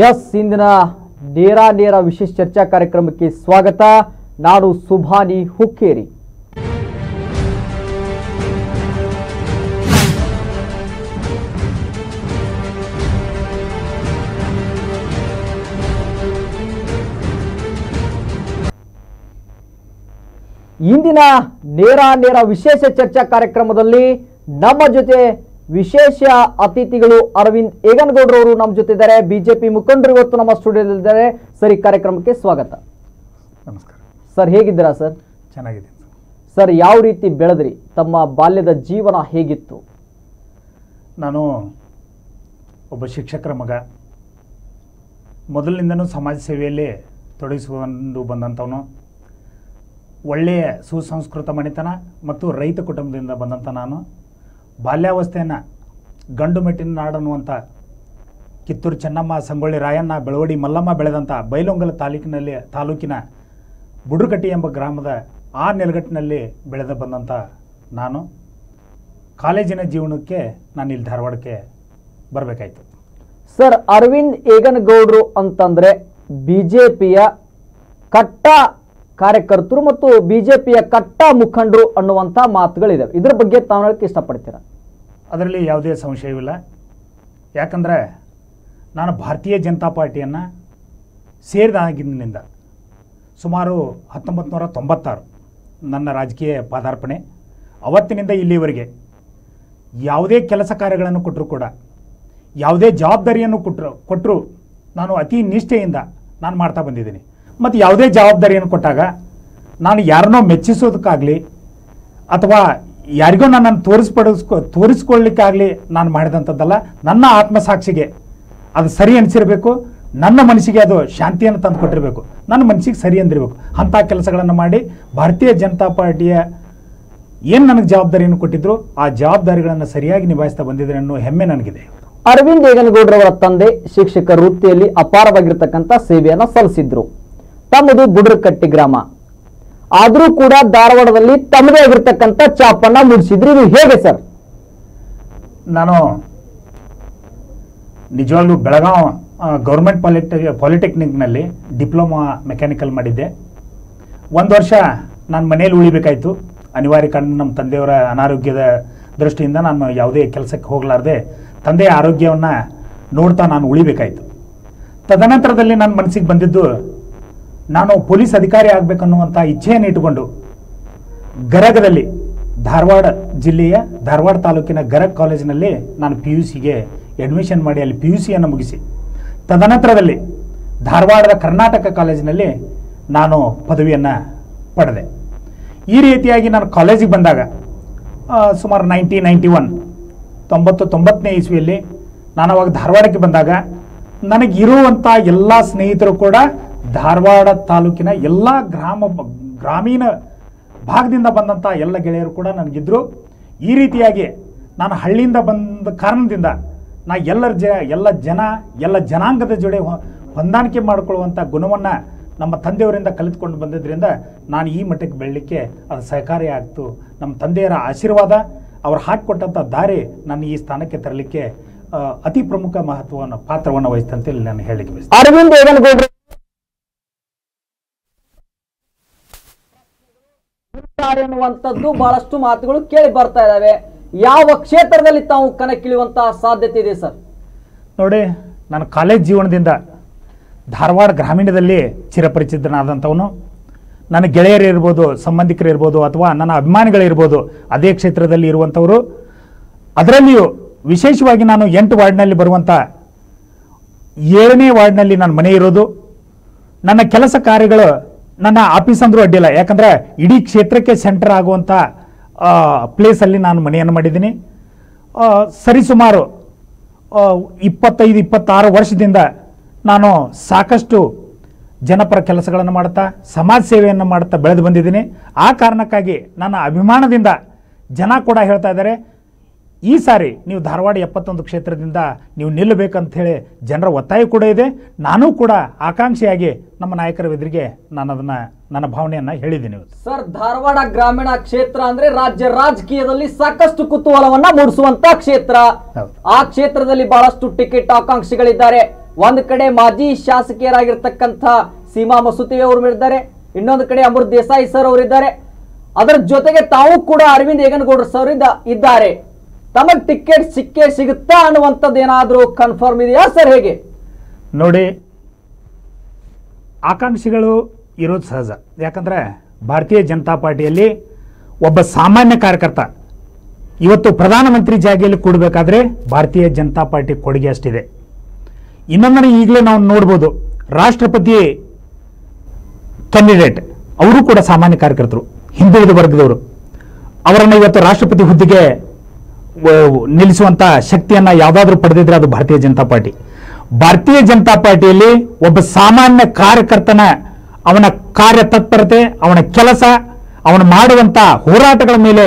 S ಇಂದಿನ ನೇರ ವಿಶೇಷ ಚರ್ಚಾ ಕಾರ್ಯಕ್ರಮಕ್ಕೆ ಸ್ವಾಗತ. ನಾನು ಸುಭಾನಿ ಹುಕ್ಕೇರಿ. ಇಂದಿನ ನೇರ ವಿಶೇಷ ಚರ್ಚಾ ಕಾರ್ಯಕ್ರಮದಲ್ಲಿ ನಮ್ಮ ಜೊತೆ ವಿಶೇಷ ಅತಿಥಿಗಳು ಅರವಿಂದ್ ಏಗನಗೌಡರವರು ನಮ್ಮ ಜೊತೆ ಇದ್ದಾರೆ. ಬಿಜೆಪಿ ಮುಖಂಡರು ಇವತ್ತು ನಮ್ಮ ಸ್ಟುಡಿಯೋದಲ್ಲಿದ್ದಾರೆ. ಸರ್, ಈ ಕಾರ್ಯಕ್ರಮಕ್ಕೆ ಸ್ವಾಗತ. ನಮಸ್ಕಾರ ಸರ್, ಹೇಗಿದ್ದೀರಾ ಸರ್? ಚೆನ್ನಾಗಿದ್ದೀನಿ ಸರ್. ಯಾವ ರೀತಿ ಬೆಳೆದ್ರಿ? ತಮ್ಮ ಬಾಲ್ಯದ ಜೀವನ ಹೇಗಿತ್ತು? ನಾನು ಒಬ್ಬ ಶಿಕ್ಷಕರ ಮಗ. ಮೊದಲಿನಿಂದನೂ ಸಮಾಜ ಸೇವೆಯಲ್ಲಿ ತೊಡಗಿಸಿಕೊಂಡು ಬಂದಂಥವನು. ಒಳ್ಳೆಯ ಸುಸಂಸ್ಕೃತ ಮನೆತನ ಮತ್ತು ರೈತ ಕುಟುಂಬದಿಂದ ಬಂದಂಥ ನಾನು ಬಾಲ್ಯಾವಸ್ಥೆಯನ್ನು ಗಂಡು ಮೆಟ್ಟಿನ ನಾಡನ್ನುವಂಥ ಕಿತ್ತೂರು ಚೆನ್ನಮ್ಮ, ಸಂಗೊಳ್ಳಿ ರಾಯಣ್ಣ, ಬೆಳವಡಿ ಮಲ್ಲಮ್ಮ ಬೆಳೆದಂಥ ಬೈಲೊಂಗಲ ತಾಲೂಕಿನ ಬುಡ್ರಕಟ್ಟಿ ಎಂಬ ಗ್ರಾಮದ ಆ ನೆಲಗಟ್ಟಿನಲ್ಲಿ ಬೆಳೆದು ಬಂದಂಥ ನಾನು ಕಾಲೇಜಿನ ಜೀವನಕ್ಕೆ ನಾನು ಇಲ್ಲಿ ಧಾರವಾಡಕ್ಕೆ ಬರಬೇಕಾಯಿತು. ಸರ್, ಅರವಿಂದ್ ಏಗನಗೌಡರು ಅಂತಂದರೆ ಬಿಜೆಪಿಯ ಕಟ್ಟ ಕಾರ್ಯಕರ್ತರು ಮತ್ತು ಬಿಜೆಪಿಯ ಕಟ್ಟ ಮುಖಂಡರು ಅನ್ನುವಂಥ ಮಾತುಗಳಿದೆ. ಇದರ ಬಗ್ಗೆ ತಾವು ಹೇಳಕ್ಕೆ ಇಷ್ಟಪಡ್ತೀರಾ? ಅದರಲ್ಲಿ ಯಾವುದೇ ಸಂಶಯವಿಲ್ಲ. ಯಾಕಂದರೆ ನಾನು ಭಾರತೀಯ ಜನತಾ ಪಾರ್ಟಿಯನ್ನು ಸೇರಿದಾಗಿನಿಂದ ಸುಮಾರು 1996 ನನ್ನ ರಾಜಕೀಯ ಪಾದಾರ್ಪಣೆ. ಅವತ್ತಿನಿಂದ ಇಲ್ಲಿವರೆಗೆ ಯಾವುದೇ ಕೆಲಸ ಕಾರ್ಯಗಳನ್ನು ಕೊಟ್ಟರು ಕೂಡ, ಯಾವುದೇ ಜವಾಬ್ದಾರಿಯನ್ನು ಕೊಟ್ಟರು ನಾನು ಅತಿ ನಿಷ್ಠೆಯಿಂದ ನಾನು ಮಾಡ್ತಾ ಬಂದಿದ್ದೀನಿ. ಮತ್ತು ಯಾವುದೇ ಜವಾಬ್ದಾರಿಯನ್ನು ಕೊಟ್ಟಾಗ ನಾನು ಯಾರನ್ನೋ ಮೆಚ್ಚಿಸೋದಕ್ಕಾಗಲಿ ಅಥವಾ ಯಾರಿಗೋ ನನ್ನನ್ನು ತೋರಿಸ್ಕೊಳ್ಳಿಕ್ಕಾಗಲಿ ನಾನು ಮಾಡಿದಂಥದ್ದಲ್ಲ. ನನ್ನ ಆತ್ಮಸಾಕ್ಷಿಗೆ ಅದು ಸರಿ ಅನಿಸಿರಬೇಕು, ನನ್ನ ಮನಸ್ಸಿಗೆ ಅದು ಶಾಂತಿಯನ್ನು ತಂದು ಕೊಟ್ಟಿರಬೇಕು, ನನ್ನ ಮನಸ್ಸಿಗೆ ಸರಿ ಅಂದಿರಬೇಕು. ಅಂಥ ಕೆಲಸಗಳನ್ನು ಮಾಡಿ ಭಾರತೀಯ ಜನತಾ ಪಾರ್ಟಿಯ ಏನು ನನಗೆ ಜವಾಬ್ದಾರಿಯನ್ನು ಕೊಟ್ಟಿದ್ರು ಆ ಜವಾಬ್ದಾರಿಗಳನ್ನು ಸರಿಯಾಗಿ ನಿಭಾಯಿಸ್ತಾ ಬಂದಿದ್ದೇನೆ ಅನ್ನೋ ಹೆಮ್ಮೆ ನನಗಿದೆ. ಅರವಿಂದ್ ಏಗನಗೌಡರವರ ತಂದೆ ಶಿಕ್ಷಕ ವೃತ್ತಿಯಲ್ಲಿ ಅಪಾರವಾಗಿರ್ತಕ್ಕಂಥ ಸೇವೆಯನ್ನು ಸಲ್ಲಿಸಿದ್ರು. ತಮ್ಮದು ಬುಡ್ರಕಟ್ಟಿ ಗ್ರಾಮ ಆದರೂ ಕೂಡ ಧಾರವಾಡದಲ್ಲಿ ತಮ್ಮದೇ ಆಗಿರ್ತಕ್ಕಂಥ ಚಾಪನ್ನ ಮೂಡಿಸಿದ್ರು. ಇದು ಹೇಗೆ ಸರ್? ನಾನು ನಿಜವಾಗ್ಲೂ ಬೆಳಗಾವಿ ಗೌರ್ಮೆಂಟ್ ಪಾಲಿಟೆಕ್ನಿಕ್ನಲ್ಲಿ ಡಿಪ್ಲೊಮಾ ಮೆಕ್ಯಾನಿಕಲ್ ಮಾಡಿದ್ದೆ. 1 ವರ್ಷ ನಾನು ಮನೆಯಲ್ಲಿ ಉಳಿಬೇಕಾಯಿತು. ಅನಿವಾರ್ಯ ಕಾರಣ ನಮ್ಮ ತಂದೆಯವರ ಅನಾರೋಗ್ಯದ ದೃಷ್ಟಿಯಿಂದ ನಾನು ಯಾವುದೇ ಕೆಲಸಕ್ಕೆ ಹೋಗಲಾರ್ದೆ ತಂದೆಯ ಆರೋಗ್ಯವನ್ನು ನೋಡ್ತಾ ನಾನು ಉಳಿಬೇಕಾಯಿತು. ತದನಂತರದಲ್ಲಿ ನನ್ನ ಮನಸ್ಸಿಗೆ ಬಂದಿದ್ದು ನಾನು ಪೊಲೀಸ್ ಅಧಿಕಾರಿ ಆಗಬೇಕನ್ನುವಂಥ ಇಚ್ಛೆಯನ್ನು ಇಟ್ಟುಕೊಂಡು ಗರಗದಲ್ಲಿ ಧಾರವಾಡ ಜಿಲ್ಲೆಯ ಧಾರವಾಡ ತಾಲೂಕಿನ ಗರಗ್ ಕಾಲೇಜಿನಲ್ಲಿ ನಾನು PUCಗೆ ಅಡ್ಮಿಷನ್ ಮಾಡಿ ಅಲ್ಲಿ PUCಯನ್ನು ಮುಗಿಸಿ ತದನಂತರದಲ್ಲಿ ಧಾರವಾಡದ ಕರ್ನಾಟಕ ಕಾಲೇಜಿನಲ್ಲಿ ನಾನು ಪದವಿಯನ್ನು ಪಡೆದೆ. ಈ ರೀತಿಯಾಗಿ ನಾನು ಕಾಲೇಜಿಗೆ ಬಂದಾಗ ಸುಮಾರು 1991 ಇಸ್ವಿಯಲ್ಲಿ ನಾನು ಅವಾಗ ಧಾರವಾಡಕ್ಕೆ ಬಂದಾಗ ನನಗಿರುವಂಥ ಎಲ್ಲ ಸ್ನೇಹಿತರು ಕೂಡ ಧಾರವಾಡ ತಾಲೂಕಿನ ಎಲ್ಲ ಗ್ರಾಮೀಣ ಭಾಗದಿಂದ ಬಂದಂಥ ಎಲ್ಲ ಗೆಳೆಯರು ಕೂಡ ನನಗಿದ್ರು. ಈ ರೀತಿಯಾಗಿ ನಾನು ಹಳ್ಳಿಯಿಂದ ಬಂದ ಕಾರಣದಿಂದ ನಾ ಎಲ್ಲ ಜನಾಂಗದ ಜೊತೆ ಹೊಂದಾಣಿಕೆ ಮಾಡಿಕೊಳ್ಳುವಂಥ ಗುಣವನ್ನು ನಮ್ಮ ತಂದೆಯವರಿಂದ ಕಲಿತುಕೊಂಡು ಬಂದಿದ್ದರಿಂದ ನಾನು ಈ ಮಟ್ಟಕ್ಕೆ ಬೆಳಲಿಕ್ಕೆ ಅದು ಸಹಕಾರಿ ಆಗ್ತು. ನಮ್ಮ ತಂದೆಯರ ಆಶೀರ್ವಾದ, ಅವ್ರು ಹಾಕಿಕೊಟ್ಟಂಥ ದಾರಿ ನನ್ನ ಈ ಸ್ಥಾನಕ್ಕೆ ತರಲಿಕ್ಕೆ ಅತಿ ಪ್ರಮುಖ ಪಾತ್ರವನ್ನು ವಹಿಸ್ತಂತೇಳಿ ನಾನು ಹೇಳಲಿಕ್ಕೆ ಬಯಸ್ತೇನೆ. ಅರವಿಂದ್ ಏಗನಗೌಡರು ಎನ್ನುವಂಥದ್ದು ಬಹಳಷ್ಟು ಮಾತುಗಳು ಕೇಳಿ ಬರ್ತಾ ಇದ್ದಾವೆ. ಯಾವ ಕ್ಷೇತ್ರದಲ್ಲಿ ತಾವು ಕಣಕ್ಕಿಳಿಯುವಂತಹ ಸಾಧ್ಯತೆ ಇದೆ ಸರ್? ನೋಡಿ, ನಾನು ಕಾಲೇಜ್ ಜೀವನದಿಂದ ಧಾರವಾಡ ಗ್ರಾಮೀಣದಲ್ಲಿ ಚಿರಪರಿಚಿತನಾದಂಥವನು. ನನ್ನ ಗೆಳೆಯರಿರ್ಬೋದು, ಸಂಬಂಧಿಕರಿರ್ಬೋದು ಅಥವಾ ನನ್ನ ಅಭಿಮಾನಿಗಳಿರ್ಬೋದು ಅದೇ ಕ್ಷೇತ್ರದಲ್ಲಿ ಇರುವಂಥವರು. ಅದರಲ್ಲಿಯೂ ವಿಶೇಷವಾಗಿ ನಾನು 8 ವಾರ್ಡ್ನಲ್ಲಿ ಬರುವಂಥ 7ನೇ ವಾರ್ಡ್ನಲ್ಲಿ ನನ್ನ ಮನೆ ಇರೋದು. ನನ್ನ ಕೆಲಸ ಕಾರ್ಯಗಳು ನನ್ನ ಆಫೀಸ್ ಅಂದರೂ ಅಡ್ಡಿಲ್ಲ, ಯಾಕಂದರೆ ಇಡೀ ಕ್ಷೇತ್ರಕ್ಕೆ ಸೆಂಟರ್ ಆಗುವಂಥ ಪ್ಲೇಸಲ್ಲಿ ನಾನು ಮನೆಯನ್ನು ಮಾಡಿದ್ದೀನಿ. ಸರಿಸುಮಾರು 25-26 ವರ್ಷದಿಂದ ನಾನು ಸಾಕಷ್ಟು ಜನಪರ ಕೆಲಸಗಳನ್ನು ಮಾಡ್ತಾ ಸಮಾಜ ಸೇವೆಯನ್ನು ಮಾಡ್ತಾ ಬೆಳೆದು ಬಂದಿದ್ದೀನಿ. ಆ ಕಾರಣಕ್ಕಾಗಿ ನನ್ನ ಅಭಿಮಾನದಿಂದ ಜನ ಕೂಡ ಹೇಳ್ತಾ ಇದ್ದಾರೆ, ಈ ಸಾರಿ ನೀವು ಧಾರವಾಡ 71 ಕ್ಷೇತ್ರದಿಂದ ನೀವು ನಿಲ್ಲಬೇಕಂತ ಜನರ ಒತ್ತಾಯ ಕೂಡ ಇದೆ. ನಾನು ಕೂಡ ಆಕಾಂಕ್ಷಿಯಾಗಿ ನಮ್ಮ ನಾಯಕರ ಎದುರಿಗೆ ನಾನು ಅದನ್ನು ನನ್ನ ಭಾವನೆಯನ್ನು ಹೇಳಿದ್ದೀನಿ. ಸರ್, ಧಾರವಾಡ ಗ್ರಾಮೀಣ ಕ್ಷೇತ್ರ ಅಂದ್ರೆ ರಾಜ್ಯ ರಾಜಕೀಯದಲ್ಲಿ ಸಾಕಷ್ಟು ಕುತೂಹಲವನ್ನ ಮೂಡಿಸುವಂತ ಕ್ಷೇತ್ರ. ಆ ಕ್ಷೇತ್ರದಲ್ಲಿ ಬಹಳಷ್ಟು ಟಿಕೆಟ್ ಆಕಾಂಕ್ಷಿಗಳಿದ್ದಾರೆ. ಒಂದು ಕಡೆ ಮಾಜಿ ಶಾಸಕಿಯರಾಗಿರ್ತಕ್ಕಂಥ ಸೀಮಾ ಮಸೂತಿ ಅವರು ಇದ್ದಾರೆ, ಇನ್ನೊಂದು ಕಡೆ ಅಮೃತ್ ದೇಸಾಯಿ ಸರ್ ಅವರಿದ್ದಾರೆ, ಅದರ ಜೊತೆಗೆ ತಾವು ಕೂಡ ಅರವಿಂದ್ ಏಗನಗೌಡರು ಸರ್ ಇದ್ದಾರೆ. ತಮಗೆ ಟಿಕೆಟ್ ಸಿಕ್ಕೇ ಸಿಗುತ್ತಾ ಅನ್ನುವಂಥದ್ದು ಏನಾದರೂ ಕನ್ಫರ್ಮ್ ಇದೆಯಾ ಸರ್? ಹೇಗೆ ನೋಡಿ, ಆಕಾಂಕ್ಷಿಗಳು ಇರೋದು ಸಹಜ. ಯಾಕಂದರೆ ಭಾರತೀಯ ಜನತಾ ಪಾರ್ಟಿಯಲ್ಲಿ ಒಬ್ಬ ಸಾಮಾನ್ಯ ಕಾರ್ಯಕರ್ತ ಇವತ್ತು ಪ್ರಧಾನಮಂತ್ರಿ ಜಾಗೆಯಲ್ಲಿ ಕೂಡಬೇಕಾದ್ರೆ ಭಾರತೀಯ ಜನತಾ ಪಾರ್ಟಿ ಕೊಡುಗೆ ಅಷ್ಟಿದೆ. ಇನ್ನೊಂದನ್ನು ಈಗಲೇ ನಾವು ನೋಡ್ಬೋದು, ರಾಷ್ಟ್ರಪತಿ ಕ್ಯಾಂಡಿಡೇಟ್ ಅವರು ಕೂಡ ಸಾಮಾನ್ಯ ಕಾರ್ಯಕರ್ತರು, ಹಿಂದುಳಿದ ವರ್ಗದವರು. ಅವರನ್ನು ಇವತ್ತು ರಾಷ್ಟ್ರಪತಿ ಹುದ್ದೆಗೆ ನಿಲ್ಲಿಸುವಂಥ ಶಕ್ತಿಯನ್ನು ಯಾವುದಾದ್ರೂ ಪಡೆದಿದ್ರೆ ಅದು ಭಾರತೀಯ ಜನತಾ ಪಾರ್ಟಿ. ಭಾರತೀಯ ಜನತಾ ಪಾರ್ಟಿಯಲ್ಲಿ ಒಬ್ಬ ಸಾಮಾನ್ಯ ಕಾರ್ಯಕರ್ತನ ಅವನ ಕಾರ್ಯತತ್ಪರತೆ, ಅವನ ಕೆಲಸ, ಅವನು ಮಾಡುವಂಥ ಹೋರಾಟಗಳ ಮೇಲೆ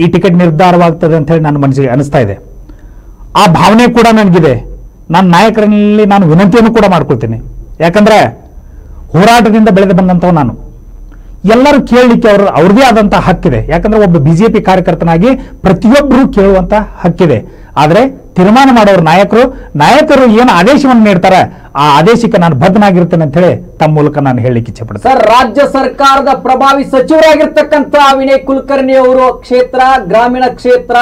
ಈ ಟಿಕೆಟ್ ನಿರ್ಧಾರವಾಗ್ತದೆ ಅಂತ ಹೇಳಿ ನನ್ನ ಮನಸ್ಸಿಗೆ ಅನಿಸ್ತಾ ಇದೆ. ಆ ಭಾವನೆ ಕೂಡ ನನಗಿದೆ. ನನ್ನ ನಾಯಕರಲ್ಲಿ ನಾನು ವಿನಂತಿಯನ್ನು ಕೂಡ ಮಾಡ್ಕೊಳ್ತೀನಿ. ಯಾಕಂದರೆ ಹೋರಾಟದಿಂದ ಬೆಳೆದು ಬಂದಂಥವು ನಾನು. ಎಲ್ಲರೂ ಕೇಳಲಿಕ್ಕೆ ಅವ್ರದ್ದೇ ಆದಂಥ ಹಕ್ಕಿದೆ. ಯಾಕಂದರೆ ಒಬ್ಬ BJP ಕಾರ್ಯಕರ್ತನಾಗಿ ಪ್ರತಿಯೊಬ್ಬರೂ ಕೇಳುವಂಥ ಹಕ್ಕಿದೆ. ಆದರೆ ತೀರ್ಮಾನ ಮಾಡೋರು ನಾಯಕರು ಏನು ಆದೇಶವನ್ನು ನೀಡ್ತಾರೆ ಆ ಆದೇಶಕ್ಕೆ ನಾನು ಬದ್ಧನಾಗಿರ್ತೇನೆ ಅಂತ ಹೇಳಿ ತಮ್ಮ ಮೂಲಕ ನಾನು ಹೇಳಲಿಕ್ಕೆ ಇಚ್ಛೆ ಪಡ್ತೇನೆ. ಸರ್, ರಾಜ್ಯ ಸರ್ಕಾರದ ಪ್ರಭಾವಿ ಸಚಿವರಾಗಿರ್ತಕ್ಕಂಥ ವಿನಯ್ ಕುಲಕರ್ಣಿ ಅವರು ಕ್ಷೇತ್ರ, ಗ್ರಾಮೀಣ ಕ್ಷೇತ್ರ,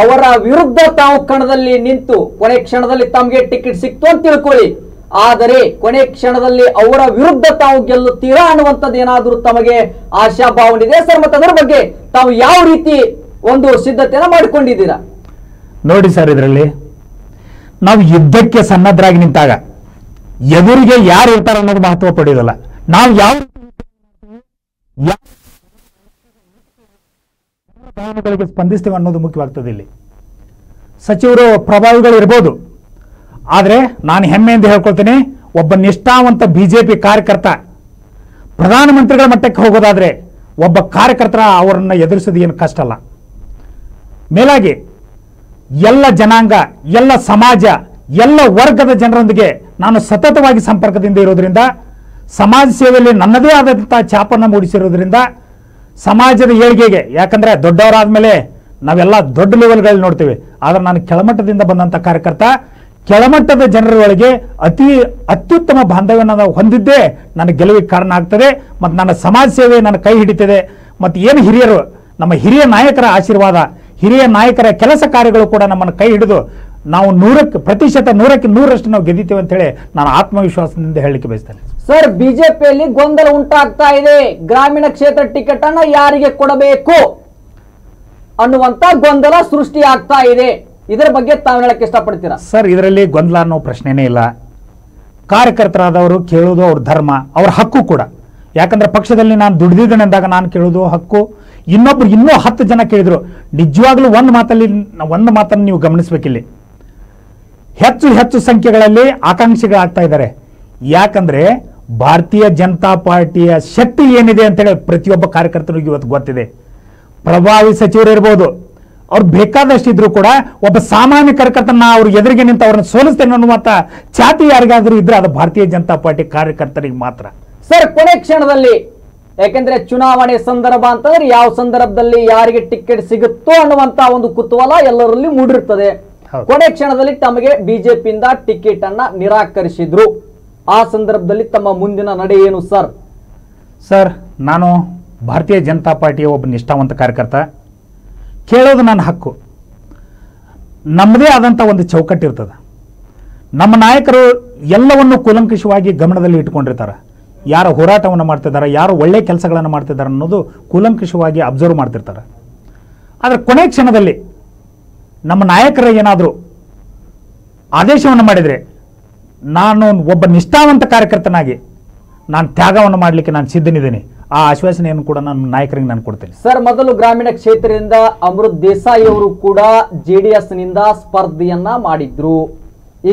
ಅವರ ವಿರುದ್ಧ ತಾವು ಕಣದಲ್ಲಿ ನಿಂತು ಕೊನೆ ಕ್ಷಣದಲ್ಲಿ ತಮಗೆ ಟಿಕೆಟ್ ಸಿಕ್ತು ಅಂತ ತಿಳ್ಕೊಳ್ಳಿ. ಆದರೆ ಕೊನೆ ಕ್ಷಣದಲ್ಲಿ ಅವರ ವಿರುದ್ಧ ತಾವು ಗೆಲ್ಲುತ್ತೀರಾ ಅನ್ನುವಂಥದ್ದು ಏನಾದರೂ ತಮಗೆ ಆಶಾಭಾವನೆ ಇದೆ ಸರ್? ಮತ್ತೆ ಅದರ ಬಗ್ಗೆ ತಾವು ಯಾವ ರೀತಿ ಒಂದು ಸಿದ್ಧತೆಯನ್ನು ಮಾಡಿಕೊಂಡಿದ್ದೀರಾ? ನೋಡಿ ಸರ್, ಇದರಲ್ಲಿ ನಾವು ಯುದ್ಧಕ್ಕೆ ಸನ್ನದ್ಧರಾಗಿ ನಿಂತಾಗ ಎದುರಿಗೆ ಯಾರು ಇರ್ತಾರೆ ಅನ್ನೋದು ಮಹತ್ವ ಪಡೆಯೋದಲ್ಲ. ನಾವು ಯಾವ ಭಾವನೆಗಳಿಗೆ ಸ್ಪಂದಿಸ್ತೇವೆ ಅನ್ನೋದು ಮುಖ್ಯವಾಗ್ತದೆ. ಇಲ್ಲಿ ಸಚಿವರು ಪ್ರಭಾವಿಗಳು ಇರ್ಬೋದು, ಆದರೆ ನಾನು ಹೆಮ್ಮೆಯಿಂದ ಹೇಳ್ಕೊಳ್ತೀನಿ, ಒಬ್ಬ ನಿಷ್ಠಾವಂತ BJP ಕಾರ್ಯಕರ್ತ ಪ್ರಧಾನಮಂತ್ರಿಗಳ ಮಟ್ಟಕ್ಕೆ ಹೋಗೋದಾದ್ರೆ ಒಬ್ಬ ಕಾರ್ಯಕರ್ತರ ಅವರನ್ನು ಎದುರಿಸೋದು ಏನು ಕಷ್ಟ ಅಲ್ಲ. ಮೇಲಾಗಿ ಎಲ್ಲ ಜನಾಂಗ, ಎಲ್ಲ ಸಮಾಜ, ಎಲ್ಲ ವರ್ಗದ ಜನರೊಂದಿಗೆ ನಾನು ಸತತವಾಗಿ ಸಂಪರ್ಕದಿಂದ ಇರೋದ್ರಿಂದ, ಸಮಾಜ ಸೇವೆಯಲ್ಲಿ ನನ್ನದೇ ಆದಂಥ ಛಾಪನ್ನು ಮೂಡಿಸಿರೋದ್ರಿಂದ, ಸಮಾಜದ ಏಳಿಗೆಗೆ, ಯಾಕಂದರೆ ದೊಡ್ಡವರಾದ ಮೇಲೆ ನಾವೆಲ್ಲ ದೊಡ್ಡ ಲೆವೆಲ್ಗಳಲ್ಲಿ ನೋಡ್ತೀವಿ, ಆದರೆ ನಾನು ಕೆಳಮಟ್ಟದಿಂದ ಬಂದಂಥ ಕಾರ್ಯಕರ್ತ, ಕೆಳಮಟ್ಟದ ಜನರೊಳಗೆ ಅತ್ಯುತ್ತಮ ಬಾಂಧವ್ಯವನ್ನು ಹೊಂದಿದ್ದೇ ನನ್ನ ಗೆಲುವಿಗೆ ಕಾರಣ ಆಗ್ತದೆ. ಮತ್ತು ನನ್ನ ಸಮಾಜ ಸೇವೆ ನನ್ನ ಕೈ ಹಿಡಿತದೆ. ಮತ್ತು ಏನು ಹಿರಿಯರು, ನಮ್ಮ ಹಿರಿಯ ನಾಯಕರ ಆಶೀರ್ವಾದ, ಹಿರಿಯ ನಾಯಕರ ಕೆಲಸ ಕಾರ್ಯಗಳು ಕೂಡ ನಮ್ಮನ್ನು ಕೈ ಹಿಡಿದು ನಾವು 100% 100% ನಾವು ಗೆದ್ದಿದ್ದೇವೆ ಅಂತ ಹೇಳಿ ನಾನು ಆತ್ಮವಿಶ್ವಾಸದಿಂದ ಹೇಳಲಿಕ್ಕೆ ಬಯಸ್ತೇನೆ. ಸರ್, ಬಿಜೆಪಿಯಲ್ಲಿ ಗೊಂದಲ ಉಂಟಾಗ್ತಾ ಇದೆ. ಗ್ರಾಮೀಣ ಕ್ಷೇತ್ರ ಟಿಕೆಟ್ ಅನ್ನ ಯಾರಿಗೆ ಕೊಡಬೇಕು ಅನ್ನುವಂತ ಗೊಂದಲ ಸೃಷ್ಟಿ ಆಗ್ತಾ ಇದೆ. ಇದರ ಬಗ್ಗೆ ತಾವು ಹೇಳಕ್ಕೆ ಇಷ್ಟಪಡ್ತೀರಾ? ಸರ್, ಇದರಲ್ಲಿ ಗೊಂದಲ ಅನ್ನೋ ಪ್ರಶ್ನೆನೇ ಇಲ್ಲ. ಕಾರ್ಯಕರ್ತರಾದವರು ಕೇಳೋದು ಅವ್ರ ಧರ್ಮ, ಅವ್ರ ಹಕ್ಕು ಕೂಡ. ಯಾಕಂದ್ರೆ ಪಕ್ಷದಲ್ಲಿ ನಾನು ದುಡಿದಿದ್ದೇನೆ ಅಂದಾಗ ನಾನು ಕೇಳೋದು ಹಕ್ಕು. ಇನ್ನೊಬ್ರು ಇನ್ನೂ 10 ಜನ ಕೇಳಿದ್ರು. ನಿಜವಾಗ್ಲೂ ಒಂದು ಮಾತನ್ನು ನೀವು ಗಮನಿಸಬೇಕಿಲ್ಲಿ, ಹೆಚ್ಚು ಸಂಖ್ಯೆಗಳಲ್ಲಿ ಆಕಾಂಕ್ಷಿಗಳಾಗ್ತಾ ಇದ್ದಾರೆ. ಯಾಕಂದ್ರೆ ಭಾರತೀಯ ಜನತಾ ಪಾರ್ಟಿಯ ಶಕ್ತಿ ಏನಿದೆ ಅಂತೇಳಿ ಪ್ರತಿಯೊಬ್ಬ ಕಾರ್ಯಕರ್ತರಿಗೂ ಇವತ್ತು ಗೊತ್ತಿದೆ. ಪ್ರಭಾವಿ ಸಚಿವರು ಇರ್ಬೋದು, ಅವ್ರು ಬೇಕಾದಷ್ಟಿದ್ರು ಕೂಡ ಒಬ್ಬ ಸಾಮಾನ್ಯ ಕಾರ್ಯಕರ್ತನ ಅವ್ರ ಎದುರಿಗೆ ನಿಂತು ಅವ್ರನ್ನ ಸೋಲಿಸ್ತೇನೆ ಅನ್ನುವಂಥ ಛಾತಿ ಯಾರಿಗಾದ್ರೂ ಇದ್ರೆ ಅದು ಭಾರತೀಯ ಜನತಾ ಪಾರ್ಟಿ ಕಾರ್ಯಕರ್ತರಿಗೆ ಮಾತ್ರ. ಸರ್, ಕೊನೆ ಕ್ಷಣದಲ್ಲಿ, ಯಾಕೆಂದ್ರೆ ಚುನಾವಣೆ ಸಂದರ್ಭ ಅಂತಂದ್ರೆ ಯಾವ ಸಂದರ್ಭದಲ್ಲಿ ಯಾರಿಗೆ ಟಿಕೆಟ್ ಸಿಗುತ್ತೋ ಅನ್ನುವಂತ ಒಂದು ಕುತೂಹಲ ಎಲ್ಲರಲ್ಲಿ ಮೂಡಿರುತ್ತದೆ. ಕೊನೆ ಕ್ಷಣದಲ್ಲಿ ತಮಗೆ ಬಿಜೆಪಿಯಿಂದ ಟಿಕೆಟ್ ಅನ್ನ ನಿರಾಕರಿಸಿದ್ರು. ಆ ಸಂದರ್ಭದಲ್ಲಿ ತಮ್ಮ ಮುಂದಿನ ನಡೆ ಏನು ಸರ್? ಸರ್, ನಾನು ಭಾರತೀಯ ಜನತಾ ಪಾರ್ಟಿಯ ಒಬ್ಬ ನಿಷ್ಠಾವಂತ ಕಾರ್ಯಕರ್ತ. ಕೇಳೋದು ನನ್ನ ಹಕ್ಕು. ನಮ್ಮದೇ ಆದಂಥ ಒಂದು ಚೌಕಟ್ಟಿರ್ತದೆ. ನಮ್ಮ ನಾಯಕರು ಎಲ್ಲವನ್ನು ಕೂಲಂಕಷವಾಗಿ ಗಮನದಲ್ಲಿ ಇಟ್ಕೊಂಡಿರ್ತಾರೆ. ಯಾರು ಹೋರಾಟವನ್ನು ಮಾಡ್ತಿದ್ದಾರೆ, ಯಾರು ಒಳ್ಳೆ ಕೆಲಸಗಳನ್ನು ಮಾಡ್ತಿದ್ದಾರೆ ಅನ್ನೋದು ಕೂಲಂಕಷವಾಗಿ ಅಬ್ಸರ್ವ್ ಮಾಡ್ತಿರ್ತಾರೆ. ಆದರೆ ಕೊನೆ ಕ್ಷಣದಲ್ಲಿ ನಮ್ಮ ನಾಯಕರ ಏನಾದರೂ ಆದೇಶವನ್ನು ಮಾಡಿದರೆ ನಾನು ಒಬ್ಬ ನಿಷ್ಠಾವಂತ ಕಾರ್ಯಕರ್ತನಾಗಿ ನಾನು ತ್ಯಾಗವನ್ನು ಮಾಡಲಿಕ್ಕೆ ನಾನು ಸಿದ್ಧನಿದ್ದೇನೆ. ಆ ಆಶ್ವಾಸನೆಯನ್ನು ಕೂಡ ನಾನು ನಾಯಕರಿಗೆ ನಾನು ಕೊಡ್ತೇನೆ. ಸರ್, ಮೊದಲು ಗ್ರಾಮೀಣ ಕ್ಷೇತ್ರದಿಂದ ಅಮೃತ್ ದೇಸಾಯಿ ಅವರು ಕೂಡ JDS ನಿಂದ ಸ್ಪರ್ಧೆಯನ್ನ ಮಾಡಿದ್ರು.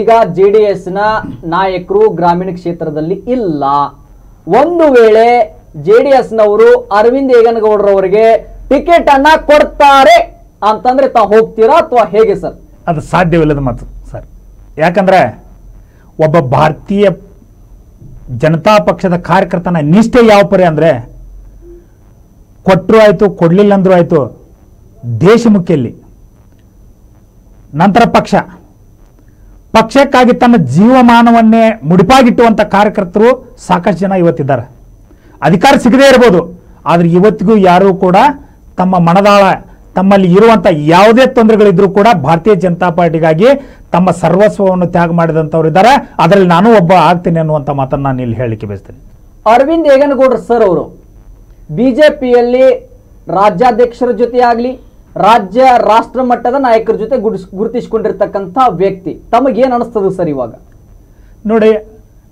ಈಗ JDS ನ ನಾಯಕರು ಗ್ರಾಮೀಣ ಕ್ಷೇತ್ರದಲ್ಲಿ ಇಲ್ಲ. ಒಂದು ವೇಳೆ JDS ನವರು ಅರವಿಂದ್ ಏಗನಗೌಡರವರಿಗೆ ಟಿಕೆಟ್ ಅನ್ನ ಕೊಡ್ತಾರೆ ಅಂತಂದ್ರೆ ತಾವು ಹೋಗ್ತೀರಾ ಅಥವಾ ಹೇಗೆ ಸರ್? ಅದು ಸಾಧ್ಯವಿಲ್ಲದ ಮಾತು ಸರ್. ಯಾಕಂದ್ರೆ ಒಬ್ಬ ಭಾರತೀಯ ಜನತಾ ಪಕ್ಷದ ಕಾರ್ಯಕರ್ತನ ನಿಷ್ಠೆ ಯಾವ ಪರಿ ಅಂದರೆ, ಕೊಟ್ಟರು ಆಯಿತು, ಕೊಡಲಿಲ್ಲ ಅಂದ್ರೂ ಆಯಿತು, ದೇಶಮುಖಿಯಲ್ಲಿ ನಂತರ ಪಕ್ಷಕ್ಕಾಗಿ ತನ್ನ ಜೀವಮಾನವನ್ನೇ ಮುಡಿಪಾಗಿಟ್ಟುವಂಥ ಕಾರ್ಯಕರ್ತರು ಸಾಕಷ್ಟು ಜನ ಇವತ್ತಿದ್ದಾರೆ. ಅಧಿಕಾರ ಸಿಗದೇ ಇರ್ಬೋದು, ಆದರೆ ಇವತ್ತಿಗೂ ಯಾರೂ ಕೂಡ ತಮ್ಮ ಮನದಾಳ ತಮ್ಮಲ್ಲಿ ಇರುವಂಥ ಯಾವುದೇ ತೊಂದರೆಗಳಿದ್ರೂ ಕೂಡ ಭಾರತೀಯ ಜನತಾ ಪಾರ್ಟಿಗಾಗಿ ತಮ್ಮ ಸರ್ವಸ್ವವನ್ನು ತ್ಯಾಗ ಮಾಡಿದಂಥವ್ರು ಇದ್ದಾರೆ. ಅದರಲ್ಲಿ ನಾನು ಒಬ್ಬ ಆಗ್ತೀನಿ ಅನ್ನುವಂಥ ಮಾತನ್ನು ನಾನು ಇಲ್ಲಿ ಹೇಳಲಿಕ್ಕೆ ಬಯಸ್ತೇನೆ. ಅರವಿಂದ್ ಏಗನಗೌಡ್ರ ಸರ್ ಅವರು ಬಿಜೆಪಿಯಲ್ಲಿ ರಾಜ್ಯಾಧ್ಯಕ್ಷರ ಜೊತೆ ಆಗಲಿ ರಾಜ್ಯ ರಾಷ್ಟ್ರ ಮಟ್ಟದ ನಾಯಕರ ಜೊತೆ ಗುರುತಿಸಿಕೊಂಡಿರ್ತಕ್ಕಂಥ ವ್ಯಕ್ತಿ, ತಮಗೇನು ಅನಿಸ್ತದೆ ಸರ್ ಇವಾಗ? ನೋಡಿ,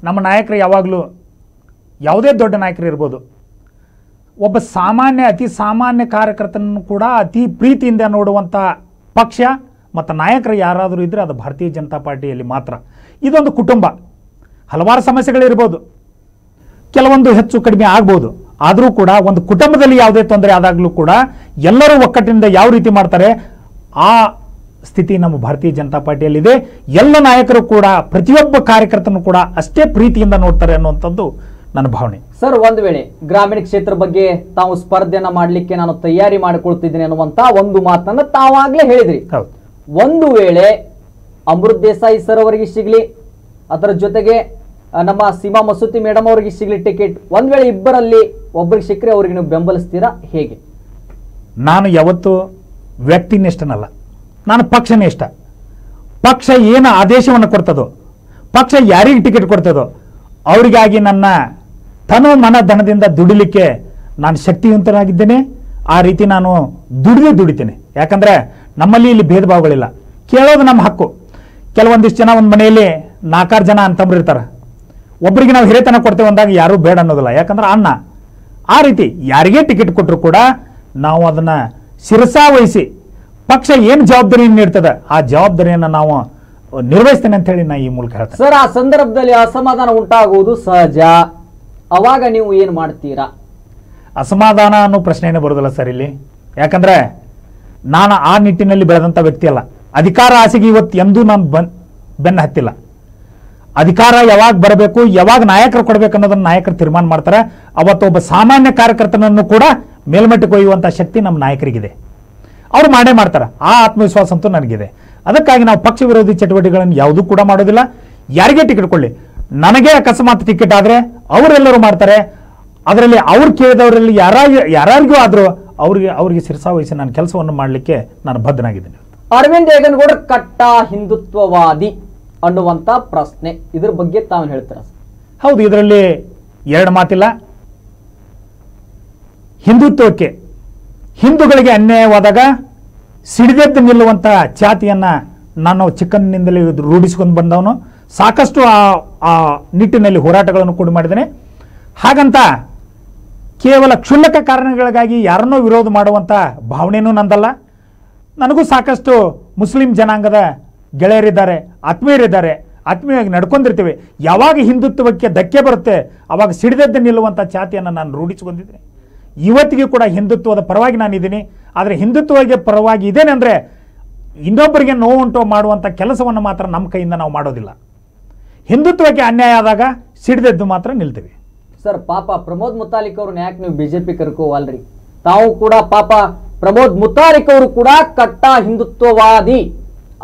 ನಮ್ಮ ನಾಯಕರು ಯಾವಾಗಲೂ ಯಾವುದೇ ದೊಡ್ಡ ನಾಯಕರು ಇರ್ಬೋದು, ಒಬ್ಬ ಅತಿ ಸಾಮಾನ್ಯ ಕಾರ್ಯಕರ್ತನನ್ನು ಕೂಡ ಅತಿ ಪ್ರೀತಿಯಿಂದ ನೋಡುವಂಥ ಪಕ್ಷ ಮತ್ತು ನಾಯಕರು ಯಾರಾದರೂ ಇದ್ದರೆ ಅದು ಭಾರತೀಯ ಜನತಾ ಪಾರ್ಟಿಯಲ್ಲಿ ಮಾತ್ರ. ಇದೊಂದು ಕುಟುಂಬ, ಹಲವಾರು ಸಮಸ್ಯೆಗಳಿರ್ಬೋದು, ಕೆಲವೊಂದು ಹೆಚ್ಚು ಕಡಿಮೆ ಆಗ್ಬೋದು, ಆದರೂ ಕೂಡ ಒಂದು ಕುಟುಂಬದಲ್ಲಿ ಯಾವುದೇ ತೊಂದರೆ ಆದಾಗಲೂ ಕೂಡ ಎಲ್ಲರೂ ಒಕ್ಕಟ್ಟಿನಿಂದ ಯಾವ ರೀತಿ ಮಾಡ್ತಾರೆ ಆ ಸ್ಥಿತಿ ನಮ್ಮ ಭಾರತೀಯ ಜನತಾ ಪಾರ್ಟಿಯಲ್ಲಿದೆ. ಎಲ್ಲ ನಾಯಕರು ಕೂಡ ಪ್ರತಿಯೊಬ್ಬ ಕಾರ್ಯಕರ್ತನೂ ಕೂಡ ಅಷ್ಟೇ ಪ್ರೀತಿಯಿಂದ ನೋಡ್ತಾರೆ ಅನ್ನುವಂಥದ್ದು ನನ್ನ ಭಾವನೆ. ಸರ್, ಒಂದು ವೇಳೆ ಗ್ರಾಮೀಣ ಕ್ಷೇತ್ರ ಬಗ್ಗೆ ತಾವು ಸ್ಪರ್ಧೆಯನ್ನ ಮಾಡಲಿಕ್ಕೆ ನಾನು ತಯಾರಿ ಮಾಡಿಕೊಳ್ತಿದ್ದೀನಿ ಅನ್ನುವಂತ ಒಂದು ಮಾತನ್ನ ತಾವಾಗ್ಲೇ ಹೇಳಿದ್ರಿ. ಹೌದು. ಒಂದು ವೇಳೆ ಅಮೃತ್ ದೇಸಾಯಿ ಸರ್ ಅವರಿಗೆ ಸಿಗ್ಲಿ, ಅದರ ಜೊತೆಗೆ ನಮ್ಮ ಸೀಮಾ ಮಸೂತಿ ಮೇಡಮ್ ಅವರಿಗೆ ಸಿಗ್ಲಿ ಟಿಕೆಟ್, ಒಂದ್ ವೇಳೆ ಇಬ್ಬರಲ್ಲಿ ಒಬ್ಬರಿಗೆ ಸಿಕ್ಕರೆ ಅವರಿಗೆ ನೀವು ಬೆಂಬಲಿಸ್ತೀರಾ ಹೇಗೆ? ನಾನು ಯಾವತ್ತು ವ್ಯಕ್ತಿನಿಷ್ಠನಲ್ಲ, ನಾನು ಪಕ್ಷನಿಷ್ಠ. ಪಕ್ಷ ಏನು ಆದೇಶವನ್ನು ಕೊಡ್ತದೋ, ಪಕ್ಷ ಯಾರಿಗೆ ಟಿಕೆಟ್ ಕೊಡ್ತದೋ ಅವರಿಗಾಗಿ ನನ್ನ ತನು ಮನ ಧನದಿಂದ ದುಡಿಲಿಕ್ಕೆ ನಾನು ಶಕ್ತಿವಂತನಾಗಿದ್ದೇನೆ. ಆ ರೀತಿ ನಾನು ದುಡಿತೇನೆ. ಯಾಕಂದರೆ ನಮ್ಮಲ್ಲಿ ಇಲ್ಲಿ ಭೇದ ಭಾವಗಳಿಲ್ಲ, ಕೇಳೋದು ನಮ್ಮ ಹಕ್ಕು. ಕೆಲವೊಂದಿಷ್ಟು ಜನ ಒಂದು ಮನೆಯಲ್ಲಿ 4-6 ಜನ ಅಂತಂಬ್ರು ಇರ್ತಾರೆ, ಒಬ್ಬರಿಗೆ ನಾವು ಹಿರಿತನ ಕೊಡ್ತೇವೆ ಅಂದಾಗ ಯಾರೂ ಬೇಡ ಅನ್ನೋದಿಲ್ಲ, ಯಾಕಂದ್ರೆ ಅಣ್ಣ. ಆ ರೀತಿ ಯಾರಿಗೇ ಟಿಕೆಟ್ ಕೊಟ್ಟರು ಕೂಡ ನಾವು ಅದನ್ನು ಶಿರಸಾವಹಿಸಿ ಪಕ್ಷ ಏನು ಜವಾಬ್ದಾರಿಯನ್ನು ನೀಡ್ತದೆ ಆ ಜವಾಬ್ದಾರಿಯನ್ನು ನಾವು ನಿರ್ವಹಿಸ್ತೇನೆ ಅಂತ ಹೇಳಿ ನಾನು ಈ ಮೂಲಕ ಹೇಳ್ತೇನೆ. ಸರ್, ಆ ಸಂದರ್ಭದಲ್ಲಿ ಅಸಮಾಧಾನ ಉಂಟಾಗುವುದು ಸಹಜ, ಅವಾಗ ನೀವು ಏನು ಮಾಡ್ತೀರಾ? ಅಸಮಾಧಾನ ಅನ್ನೋ ಪ್ರಶ್ನೆನೇ ಬರೋದಿಲ್ಲ ಸರ್ ಇಲ್ಲಿ. ಯಾಕಂದ್ರೆ ನಾನು ಆ ನಿಟ್ಟಿನಲ್ಲಿ ಬೆಳೆದಂಥ ವ್ಯಕ್ತಿ ಅಲ್ಲ. ಅಧಿಕಾರ ಆಸೆಗೆ ಇವತ್ತು ಎಂದೂ ನಾನು ಬೆನ್ನು ಹತ್ತಿಲ್ಲ. ಅಧಿಕಾರ ಯಾವಾಗ ಬರಬೇಕು, ಯಾವಾಗ ನಾಯಕರು ಕೊಡಬೇಕು ಅನ್ನೋದನ್ನು ನಾಯಕರು ತೀರ್ಮಾನ ಮಾಡ್ತಾರೆ. ಅವತ್ತು ಒಬ್ಬ ಸಾಮಾನ್ಯ ಕಾರ್ಯಕರ್ತನನ್ನು ಕೂಡ ಮೇಲ್ಮಟ್ಟಕ್ಕೆ ಒಯ್ಯುವಂಥ ಶಕ್ತಿ ನಮ್ಮ ನಾಯಕರಿಗಿದೆ. ಅವರು ಮಾಡೇ ಮಾಡ್ತಾರೆ. ಆ ಆತ್ಮವಿಶ್ವಾಸ ಅಂತೂ ನನಗಿದೆ. ಅದಕ್ಕಾಗಿ ನಾವು ಪಕ್ಷ ವಿರೋಧಿ ಚಟುವಟಿಕೆಗಳನ್ನು ಯಾವುದೂ ಕೂಡ ಮಾಡೋದಿಲ್ಲ. ಯಾರಿಗೇ ಟಿಕೆಟ್ ಕೊಡಲಿ, ನನಗೆ ಅಕಸ್ಮಾತ್ ಟಿಕೆಟ್ ಆದರೆ ಅವರೆಲ್ಲರೂ ಮಾಡ್ತಾರೆ. ಅದರಲ್ಲಿ ಅವ್ರು ಕೇಳಿದವರಲ್ಲಿ ಯಾರಿಗೂ ಆದರೂ ಅವ್ರಿಗೆ ಶಿರಸಾವಹಿಸಿ ನಾನು ಕೆಲಸವನ್ನು ಮಾಡಲಿಕ್ಕೆ ನಾನು ಬದ್ಧನಾಗಿದ್ದೇನೆ. ಅರವಿಂದ್ ಏಗನಗೌಡ ಕಟ್ಟ ಹಿಂದುತ್ವವಾದಿ ಅನ್ನುವಂಥ ಪ್ರಶ್ನೆ, ಇದ್ರ ಬಗ್ಗೆ ತಾವು ಹೇಳ್ತೀರಾ? ಹೌದು, ಇದರಲ್ಲಿ ಎರಡು ಮಾತಿಲ್ಲ. ಹಿಂದುತ್ವಕ್ಕೆ ಹಿಂದೂಗಳಿಗೆ ಅನ್ಯಾಯವಾದಾಗ ಸಿಡಿದೆದ್ದು ನಿಲ್ಲುವಂಥ ಛಾತಿಯನ್ನು ನಾನು ಚಿಕ್ಕಂದಿನಿಂದಲೇ ರೂಢಿಸಿಕೊಂಡು ಬಂದವನು. ಸಾಕಷ್ಟು ಆ ನಿಟ್ಟಿನಲ್ಲಿ ಹೋರಾಟಗಳನ್ನು ಕೂಡ ಮಾಡಿದ್ದೇನೆ. ಹಾಗಂತ ಕೇವಲ ಕ್ಷುಲ್ಲಕ ಕಾರಣಗಳಿಗಾಗಿ ಯಾರನ್ನೋ ವಿರೋಧ ಮಾಡುವಂಥ ಭಾವನೆಯೂ ನಂದಲ್ಲ. ನನಗೂ ಸಾಕಷ್ಟು ಮುಸ್ಲಿಂ ಜನಾಂಗದ ಗೆಳೆಯರಿದ್ದಾರೆ, ಆತ್ಮೀಯರಿದ್ದಾರೆ, ಆತ್ಮೀಯವಾಗಿ ನಡ್ಕೊಂಡಿರ್ತೀವಿ. ಯಾವಾಗ ಹಿಂದುತ್ವಕ್ಕೆ ಧಕ್ಕೆ ಬರುತ್ತೆ ಆವಾಗ ಸಿಡಿದೆದ್ದು ನಿಲ್ಲುವಂಥ ಛಾತಿಯನ್ನು ನಾನು ರೂಢಿಸಿಕೊಂಡಿದ್ದೀನಿ. ಇವತ್ತಿಗೂ ಕೂಡ ಹಿಂದುತ್ವದ ಪರವಾಗಿ ನಾನಿದ್ದೀನಿ. ಆದರೆ ಹಿಂದುತ್ವಕ್ಕೆ ಪರವಾಗಿ ಇದ್ದೇನೆ ಅಂದರೆ ಇನ್ನೊಬ್ಬರಿಗೆ ನೋವುಂಟು ಮಾಡುವಂಥ ಕೆಲಸವನ್ನು ಮಾತ್ರ ನಮ್ಮ ಕೈಯಿಂದ ನಾವು ಮಾಡೋದಿಲ್ಲ. ಹಿಂದುತ್ವಕ್ಕೆ ಅನ್ಯಾಯ ಆದಾಗ ಸಿಡಿದೆದ್ದು ಮಾತ್ರ ನಿಲ್ತೀವಿ. ಸರ್, ಪಾಪ ಪ್ರಮೋದ್ ಮುತಾಲಿಕ್ ಅವ್ರನ್ನ ಯಾಕೆ ನೀವು ಬಿಜೆಪಿ ಕರ್ಕೋವಲ್ರಿ? ತಾವು ಕೂಡ ಪಾಪ ಪ್ರಮೋದ್ ಮುತಾಲಿಕ್ ಅವರು ಕೂಡ ಕಟ್ಟ ಹಿಂದುತ್ವವಾದಿ,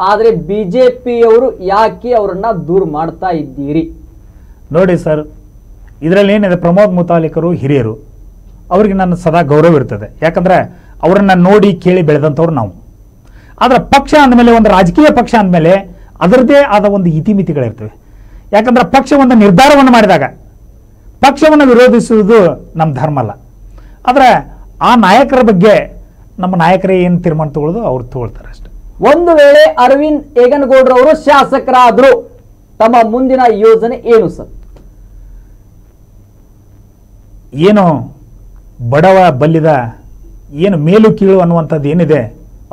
ಆದರೆ ಬಿಜೆಪಿಯವರು ಯಾಕೆ ಅವರನ್ನ ದೂರ ಮಾಡ್ತಾ ಇದ್ದೀರಿ? ನೋಡಿ ಸರ್, ಇದರಲ್ಲಿ ಏನಿದೆ, ಪ್ರಮೋದ್ ಮುತಾಲಿಕರು ಹಿರಿಯರು, ಅವರಿಗೆ ನನ್ನ ಸದಾ ಗೌರವ ಇರ್ತದೆ. ಯಾಕಂದರೆ ಅವರನ್ನು ನೋಡಿ ಕೇಳಿ ಬೆಳೆದಂಥವ್ರು ನಾವು. ಆದರೆ ಪಕ್ಷ ಅಂದಮೇಲೆ, ಒಂದು ರಾಜಕೀಯ ಪಕ್ಷ ಅಂದಮೇಲೆ ಅದರದ್ದೇ ಆದ ಒಂದು ಇತಿಮಿತಿಗಳಿರ್ತವೆ. ಯಾಕಂದರೆ ಪಕ್ಷ ಒಂದು ನಿರ್ಧಾರವನ್ನು ಮಾಡಿದಾಗ ಪಕ್ಷವನ್ನು ವಿರೋಧಿಸುವುದು ನಮ್ಮ ಧರ್ಮ ಅಲ್ಲ. ಆದರೆ ಆ ನಾಯಕರ ಬಗ್ಗೆ ನಮ್ಮ ನಾಯಕರೇ ಏನು ತೀರ್ಮಾನ ತಗೊಳ್ಳೋದು ಅವ್ರು ತಗೊಳ್ತಾರೆ ಅಷ್ಟೆ. ಒಂದು ವೇಳೆ ಅರವಿಂದ್ ಏಗನಗೌಡ್ರವರು ಶಾಸಕರಾದ್ರು ತಮ್ಮ ಮುಂದಿನ ಯೋಜನೆ ಏನು ಸರ್? ಏನು ಬಡವ ಬಲ್ಲಿದ ಏನು ಮೇಲು ಕೀಳು ಅನ್ನುವಂಥದ್ದು ಏನಿದೆ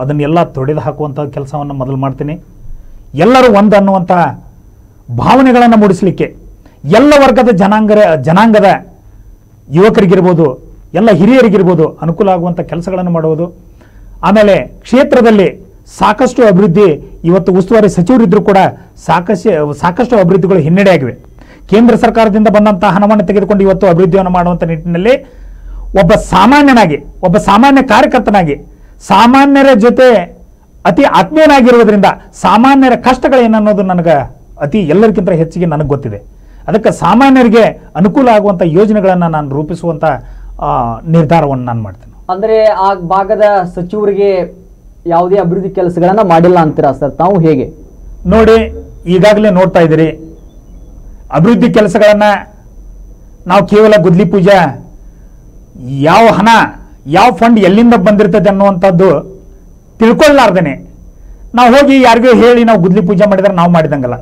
ಅದನ್ನೆಲ್ಲ ತೊಡೆದು ಹಾಕುವಂಥ ಕೆಲಸವನ್ನು ಮೊದಲು ಮಾಡ್ತೀನಿ. ಎಲ್ಲರೂ ಒಂದು ಅನ್ನುವಂಥ ಭಾವನೆಗಳನ್ನು ಮೂಡಿಸಲಿಕ್ಕೆ ಎಲ್ಲ ವರ್ಗದ ಜನಾಂಗದ ಯುವಕರಿಗಿರ್ಬೋದು, ಎಲ್ಲ ಹಿರಿಯರಿಗಿರ್ಬೋದು ಅನುಕೂಲ ಆಗುವಂಥ ಕೆಲಸಗಳನ್ನು ಮಾಡುವುದು. ಆಮೇಲೆ ಕ್ಷೇತ್ರದಲ್ಲಿ ಸಾಕಷ್ಟು ಅಭಿವೃದ್ಧಿ, ಇವತ್ತು ಉಸ್ತುವಾರಿ ಸಚಿವರಿದ್ದರೂ ಕೂಡ ಸಾಕಷ್ಟು ಅಭಿವೃದ್ಧಿಗಳು ಹಿನ್ನಡೆ ಆಗಿವೆ. ಕೇಂದ್ರ ಸರ್ಕಾರದಿಂದ ಬಂದಂಥ ಹಣವನ್ನು ತೆಗೆದುಕೊಂಡು ಇವತ್ತು ಅಭಿವೃದ್ಧಿಯನ್ನು ಮಾಡುವಂಥ ನಿಟ್ಟಿನಲ್ಲಿ ಒಬ್ಬ ಸಾಮಾನ್ಯನಾಗಿ, ಒಬ್ಬ ಸಾಮಾನ್ಯ ಕಾರ್ಯಕರ್ತನಾಗಿ, ಸಾಮಾನ್ಯರ ಜೊತೆ ಅತಿ ಆತ್ಮೀಯನಾಗಿರುವುದರಿಂದ ಸಾಮಾನ್ಯರ ಕಷ್ಟಗಳೇನನ್ನೋದು ನನಗೆ ಎಲ್ಲರಿಗಿಂತ ಹೆಚ್ಚಿಗೆ ನನಗೆ ಗೊತ್ತಿದೆ. ಅದಕ್ಕೆ ಸಾಮಾನ್ಯರಿಗೆ ಅನುಕೂಲ ಆಗುವಂಥ ಯೋಜನೆಗಳನ್ನು ನಾನು ರೂಪಿಸುವಂಥ ನಿರ್ಧಾರವನ್ನು ನಾನು ಮಾಡ್ತೇನೆ. ಅಂದರೆ ಆ ಭಾಗದ ಸಚಿವರಿಗೆ ಯಾವುದೇ ಅಭಿವೃದ್ಧಿ ಕೆಲಸಗಳನ್ನು ಮಾಡಿಲ್ಲ ಅಂತೀರಾ ಸರ್ ತಾವು? ಹೇಗೆ ನೋಡಿ, ಈಗಾಗಲೇ ನೋಡ್ತಾ ಇದ್ದೀರಿ ಅಭಿವೃದ್ಧಿ ಕೆಲಸಗಳನ್ನು ನಾವು ಕೇವಲ ಗುದ್ಲಿ ಪೂಜೆ, ಯಾವ ಹಣ ಯಾವ ಫಂಡ್ ಎಲ್ಲಿಂದ ಬಂದಿರ್ತದೆ ಅನ್ನುವಂಥದ್ದು ತಿಳ್ಕೊಳ್ಳಾರ್ದೇನೆ ನಾವು ಹೋಗಿ ಯಾರಿಗೂ ಹೇಳಿ ನಾವು ಗುದ್ಲಿ ಪೂಜೆ ಮಾಡಿದ್ರೆ ನಾವು ಮಾಡಿದಂಗಲ್ಲ.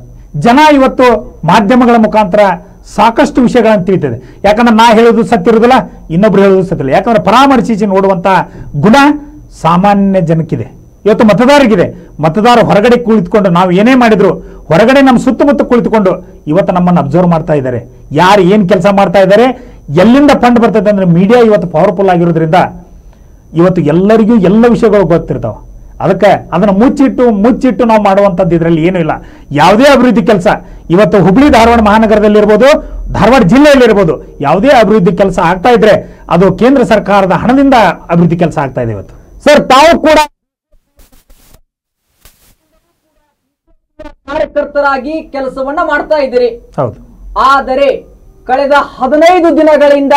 ಜನ ಇವತ್ತು ಮಾಧ್ಯಮಗಳ ಮುಖಾಂತರ ಸಾಕಷ್ಟು ವಿಷಯಗಳನ್ನು ತಿಳಿತದೆ. ಯಾಕಂದ್ರೆ ನಾ ಹೇಳೋದು ಸತ್ಯ ಇರೋದಿಲ್ಲ, ಇನ್ನೊಬ್ರು ಹೇಳೋದು ಸತ್ಯ ಇಲ್ಲ. ಯಾಕಂದ್ರೆ ಪರಾಮರ್ಶಿಸಿ ನೋಡುವಂಥ ಗುಣ ಸಾಮಾನ್ಯ ಜನಕ್ಕಿದೆ, ಇವತ್ತು ಮತದಾರರಿಗಿದೆ. ಮತದಾರ ಹೊರಗಡೆ ಕುಳಿತುಕೊಂಡು ನಾವು ಏನೇ ಮಾಡಿದ್ರು ಹೊರಗಡೆ ನಮ್ಮ ಸುತ್ತಮುತ್ತ ಕುಳಿತುಕೊಂಡು ಇವತ್ತು ನಮ್ಮನ್ನು ಅಬ್ಸರ್ವ್ ಮಾಡ್ತಾ ಇದ್ದಾರೆ. ಯಾರು ಏನು ಕೆಲಸ ಮಾಡ್ತಾ ಇದ್ದಾರೆ, ಎಲ್ಲಿಂದ ಫಂಡ್ ಬರ್ತದೆ ಅಂದರೆ ಮೀಡಿಯಾ ಇವತ್ತು ಪವರ್ಫುಲ್ ಆಗಿರೋದ್ರಿಂದ ಇವತ್ತು ಎಲ್ಲರಿಗೂ ಎಲ್ಲ ವಿಷಯಗಳು ಗೊತ್ತಿರ್ತಾವೆ. ಅದಕ್ಕೆ ಅದನ್ನು ಮುಚ್ಚಿಟ್ಟು ನಾವು ಮಾಡುವಂಥದ್ದು ಇದರಲ್ಲಿ ಏನೂ ಇಲ್ಲ. ಯಾವುದೇ ಅಭಿವೃದ್ಧಿ ಕೆಲಸ ಇವತ್ತು ಹುಬ್ಳಿ ಧಾರವಾಡ ಮಹಾನಗರದಲ್ಲಿರ್ಬೋದು, ಧಾರವಾಡ ಜಿಲ್ಲೆಯಲ್ಲಿರ್ಬೋದು, ಯಾವುದೇ ಅಭಿವೃದ್ಧಿ ಕೆಲಸ ಆಗ್ತಾ ಇದ್ರೆ ಅದು ಕೇಂದ್ರ ಸರ್ಕಾರದ ಹಣದಿಂದ ಅಭಿವೃದ್ಧಿ ಕೆಲಸ ಆಗ್ತಾ ಇದೆ ಇವತ್ತು. ಸರ್ ತಾವು ಕೂಡ ಕಾರ್ಯಕರ್ತರಾಗಿ ಕೆಲಸವನ್ನ ಮಾಡ್ತಾ ಇದ್ದೀರಿ. ಹೌದು. ಆದರೆ ಕಳೆದ 15 ದಿನಗಳಿಂದ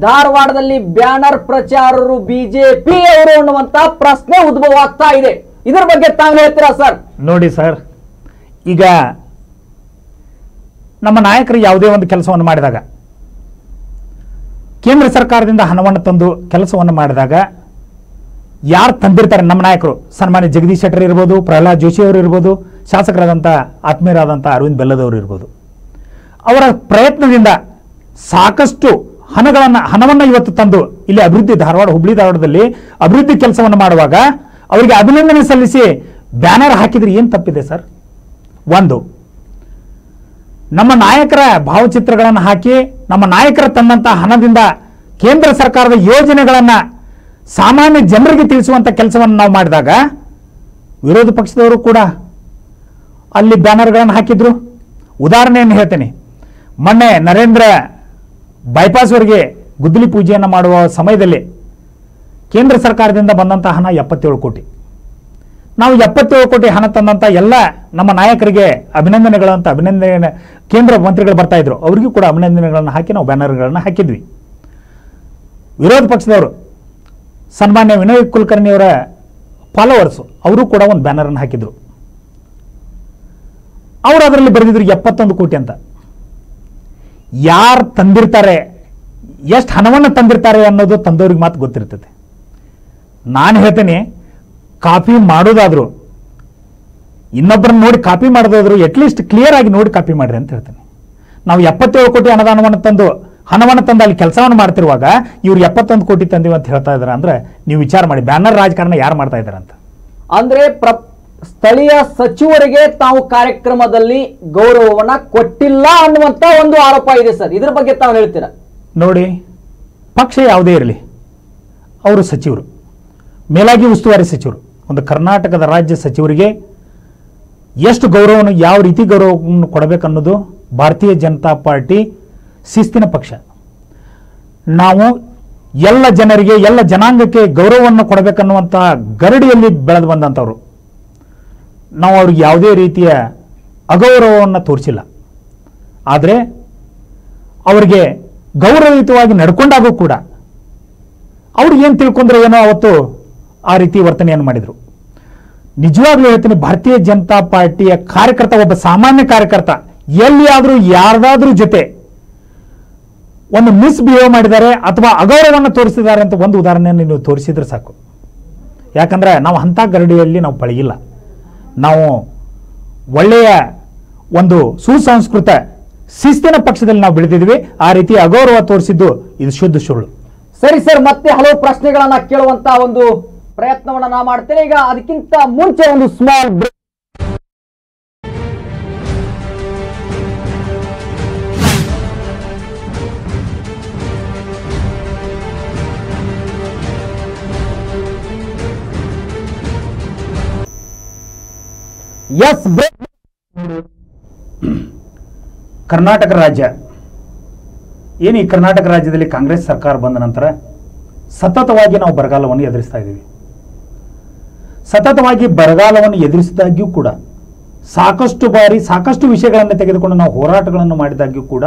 ಧಾರವಾಡದಲ್ಲಿ ಬ್ಯಾನರ್ ಪ್ರಚಾರರು ಬಿಜೆಪಿ ಅವರು ಅನ್ನುವಂತ ಪ್ರಶ್ನೆ ಉದ್ಭವ ಆಗ್ತಾ ಇದೆ. ಇದರ ಬಗ್ಗೆ ತಾವು ಹೇಳ್ತೀರಾ ಸರ್? ನೋಡಿ ಸರ್, ಈಗ ನಮ್ಮ ನಾಯಕರು ಯಾವುದೇ ಒಂದು ಕೆಲಸವನ್ನು ಮಾಡಿದಾಗ, ಕೇಂದ್ರ ಸರ್ಕಾರದಿಂದ ಹಣವನ್ನು ತಂದು ಕೆಲಸವನ್ನು ಮಾಡಿದಾಗ ಯಾರು ತಂದಿರ್ತಾರೆ ನಮ್ಮ ನಾಯಕರು, ಸನ್ಮಾನ್ಯ ಜಗದೀಶ್ ಶೆಟ್ಟರ್ ಇರ್ಬೋದು, ಪ್ರಹ್ಲಾದ್ ಜೋಶಿ ಅವರು ಇರ್ಬೋದು, ಶಾಸಕರಾದಂಥ ಆತ್ಮೀಯರಾದಂಥ ಅರವಿಂದ್ ಬೆಲ್ಲದವರು ಇರ್ಬೋದು, ಅವರ ಪ್ರಯತ್ನದಿಂದ ಸಾಕಷ್ಟು ಹಣವನ್ನು ಇವತ್ತು ತಂದು ಇಲ್ಲಿ ಅಭಿವೃದ್ಧಿ ಹುಬ್ಳಿ ಧಾರವಾಡದಲ್ಲಿ ಅಭಿವೃದ್ಧಿ ಕೆಲಸವನ್ನು ಮಾಡುವಾಗ ಅವರಿಗೆ ಅಭಿನಂದನೆ ಸಲ್ಲಿಸಿ ಬ್ಯಾನರ್ ಹಾಕಿದ್ರೆ ಏನು ತಪ್ಪಿದೆ ಸರ್? ಒಂದು, ನಮ್ಮ ನಾಯಕರ ಭಾವಚಿತ್ರಗಳನ್ನು ಹಾಕಿ ನಮ್ಮ ನಾಯಕರ ತಂದಂಥ ಹಣದಿಂದ ಕೇಂದ್ರ ಸರ್ಕಾರದ ಯೋಜನೆಗಳನ್ನು ಸಾಮಾನ್ಯ ಜನರಿಗೆ ತಿಳಿಸುವಂಥ ಕೆಲಸವನ್ನು ನಾವು ಮಾಡಿದಾಗ ವಿರೋಧ ಪಕ್ಷದವರು ಕೂಡ ಅಲ್ಲಿ ಬ್ಯಾನರ್ಗಳನ್ನು ಹಾಕಿದ್ರು. ಉದಾಹರಣೆಯನ್ನು ಹೇಳ್ತೇನೆ, ಮೊನ್ನೆ ನರೇಂದ್ರ ಬೈಪಾಸ್ವರೆಗೆ ಗುದ್ದಲಿ ಪೂಜೆಯನ್ನು ಮಾಡುವ ಸಮಯದಲ್ಲಿ ಕೇಂದ್ರ ಸರ್ಕಾರದಿಂದ ಬಂದಂಥ ಹಣ 77 ಕೋಟಿ. ನಾವು 77 ಕೋಟಿ ಹಣ ತಂದಂಥ ಎಲ್ಲ ನಮ್ಮ ನಾಯಕರಿಗೆ ಅಭಿನಂದನೆ ಕೇಂದ್ರ ಮಂತ್ರಿಗಳು ಬರ್ತಾ ಇದ್ರು, ಅವರಿಗೂ ಕೂಡ ಅಭಿನಂದನೆಗಳನ್ನು ಹಾಕಿ ನಾವು ಬ್ಯಾನರ್ಗಳನ್ನು ಹಾಕಿದ್ವಿ. ವಿರೋಧ ಪಕ್ಷದವರು ಸನ್ಮಾನ್ಯ ವಿನಯ್ ಕುಲಕರ್ಣಿಯವರ ಫಾಲೋವರ್ಸು ಅವರು ಕೂಡ ಒಂದು ಬ್ಯಾನರನ್ನು ಹಾಕಿದ್ರು. ಅವರು ಅದರಲ್ಲಿ ಬರೆದಿದ್ರು 71 ಕೋಟಿ ಅಂತ. ಯಾರು ತಂದಿರ್ತಾರೆ, ಎಷ್ಟು ಹಣವನ್ನು ತಂದಿರ್ತಾರೆ ಅನ್ನೋದು ತಂದವ್ರಿಗೆ ಮಾತು ಗೊತ್ತಿರ್ತದೆ. ನಾನು ಹೇಳ್ತೇನೆ, ಕಾಪಿ ಮಾಡೋದಾದ್ರು ಇನ್ನೊಬ್ಬರನ್ನ ನೋಡಿ ಕಾಪಿ ಮಾಡೋದಾದ್ರು ಅಟ್ಲೀಸ್ಟ್ ಕ್ಲಿಯರ್ ಆಗಿ ನೋಡಿ ಕಾಪಿ ಮಾಡ್ರಿ ಅಂತ ಹೇಳ್ತೇನೆ. ನಾವು 77 ಕೋಟಿ ಹಣವನ್ನು ತಂದು ಅಲ್ಲಿ ಕೆಲಸವನ್ನು ಮಾಡ್ತಿರುವಾಗ ಇವ್ರು 71 ಕೋಟಿ ತಂದಿವಿ ಅಂತ ಹೇಳ್ತಾ ಇದಾರೆ ಅಂದ್ರೆ ನೀವು ವಿಚಾರ ಮಾಡಿ ಬ್ಯಾನರ್ ರಾಜಕಾರಣ ಯಾರು ಮಾಡ್ತಾ ಇದ್ದಾರೆ ಅಂತ. ಅಂದ್ರೆ ಸ್ಥಳೀಯ ಸಚಿವರಿಗೆ ತಾವು ಕಾರ್ಯಕ್ರಮದಲ್ಲಿ ಗೌರವವನ್ನ ಕೊಟ್ಟಿಲ್ಲ ಅನ್ನುವಂತ ಒಂದು ಆರೋಪ ಇದೆ ಸರ್, ಇದ್ರ ಬಗ್ಗೆ ತಾವು ಹೇಳ್ತೀರಾ? ನೋಡಿ, ಪಕ್ಷ ಯಾವುದೇ ಇರಲಿ, ಅವರು ಸಚಿವರು, ಮೇಲಾಗಿ ಉಸ್ತುವಾರಿ ಸಚಿವರು, ಒಂದು ಕರ್ನಾಟಕದ ರಾಜ್ಯ ಸಚಿವರಿಗೆ ಎಷ್ಟು ಗೌರವವನ್ನು, ಯಾವ ರೀತಿ ಗೌರವವನ್ನು ಕೊಡಬೇಕನ್ನೋದು ಭಾರತೀಯ ಜನತಾ ಪಾರ್ಟಿ ಶಿಸ್ತಿನ ಪಕ್ಷ. ನಾವು ಎಲ್ಲ ಜನರಿಗೆ, ಎಲ್ಲ ಜನಾಂಗಕ್ಕೆ ಗೌರವವನ್ನು ಕೊಡಬೇಕನ್ನುವಂಥ ಗರಡಿಯಲ್ಲಿ ಬೆಳೆದು ಬಂದಂಥವ್ರು. ನಾವು ಅವ್ರಿಗೆ ಯಾವುದೇ ರೀತಿಯ ಅಗೌರವವನ್ನು ತೋರಿಸಿಲ್ಲ. ಆದರೆ ಅವರಿಗೆ ಗೌರವಯುತವಾಗಿ ನಡ್ಕೊಂಡಾಗೂ ಕೂಡ ಅವ್ರು ಏನು ತಿಳ್ಕೊಂಡ್ರೆ ಏನೋ ಅವತ್ತು ಆ ರೀತಿ ವರ್ತನೆಯನ್ನು ಮಾಡಿದರು. ನಿಜವಾಗ್ಲೂ ಹೇಳ್ತೀನಿ, ಭಾರತೀಯ ಜನತಾ ಪಾರ್ಟಿಯ ಕಾರ್ಯಕರ್ತ, ಒಬ್ಬ ಸಾಮಾನ್ಯ ಕಾರ್ಯಕರ್ತ ಎಲ್ಲಿಯಾದರೂ ಯಾರ್ದಾದ್ರೂ ಜೊತೆ ಒಂದು ಮಿಸ್ಬಿಹೇವ್ ಮಾಡಿದ್ದಾರೆ ಅಥವಾ ಅಗೌರವವನ್ನು ತೋರಿಸಿದ್ದಾರೆ ಅಂತ ಒಂದು ಉದಾಹರಣೆಯನ್ನು ನೀವು ತೋರಿಸಿದ್ರೆ ಸಾಕು. ಯಾಕಂದರೆ ನಾವು ಅಂಥ ಗರಡಿಯಲ್ಲಿ ನಾವು ಪಳಗಿಲ್ಲ. ನಾವು ಒಳ್ಳೆಯ ಒಂದು ಸುಸಂಸ್ಕೃತ ಶಿಸ್ತಿನ ಪಕ್ಷದಲ್ಲಿ ನಾವು ಬೆಳೆದಿದ್ವಿ. ಆ ರೀತಿ ಅಗೌರವ ತೋರಿಸಿದ್ದು ಇದು ಶುದ್ಧ ಸುಳ್ಳು. ಸರಿ ಸರ್, ಮತ್ತೆ ಹಲವು ಪ್ರಶ್ನೆಗಳನ್ನ ಕೇಳುವಂತ ಒಂದು ಪ್ರಯತ್ನವನ್ನ ನಾ ಮಾಡ್ತೇನೆ. ಈಗ ಅದಕ್ಕಿಂತ ಮುಂಚೆ ಒಂದು ಸ್ಮಾಲ್ ಬ್ರೇಕ್. ಎಸ್, ಕರ್ನಾಟಕ ರಾಜ್ಯ ಏನು, ಈ ಕರ್ನಾಟಕ ರಾಜ್ಯದಲ್ಲಿ ಕಾಂಗ್ರೆಸ್ ಸರ್ಕಾರ ಬಂದ ನಂತರ ಸತತವಾಗಿ ನಾವು ಬರಗಾಲವನ್ನು ಎದುರಿಸ್ತಾ ಇದ್ದೀವಿ. ಸತತವಾಗಿ ಬರಗಾಲವನ್ನು ಎದುರಿಸಿದಾಗ್ಯೂ ಕೂಡ ಸಾಕಷ್ಟು ಬಾರಿ ಸಾಕಷ್ಟು ವಿಷಯಗಳನ್ನು ತೆಗೆದುಕೊಂಡು ನಾವು ಹೋರಾಟಗಳನ್ನು ಮಾಡಿದಾಗ್ಯೂ ಕೂಡ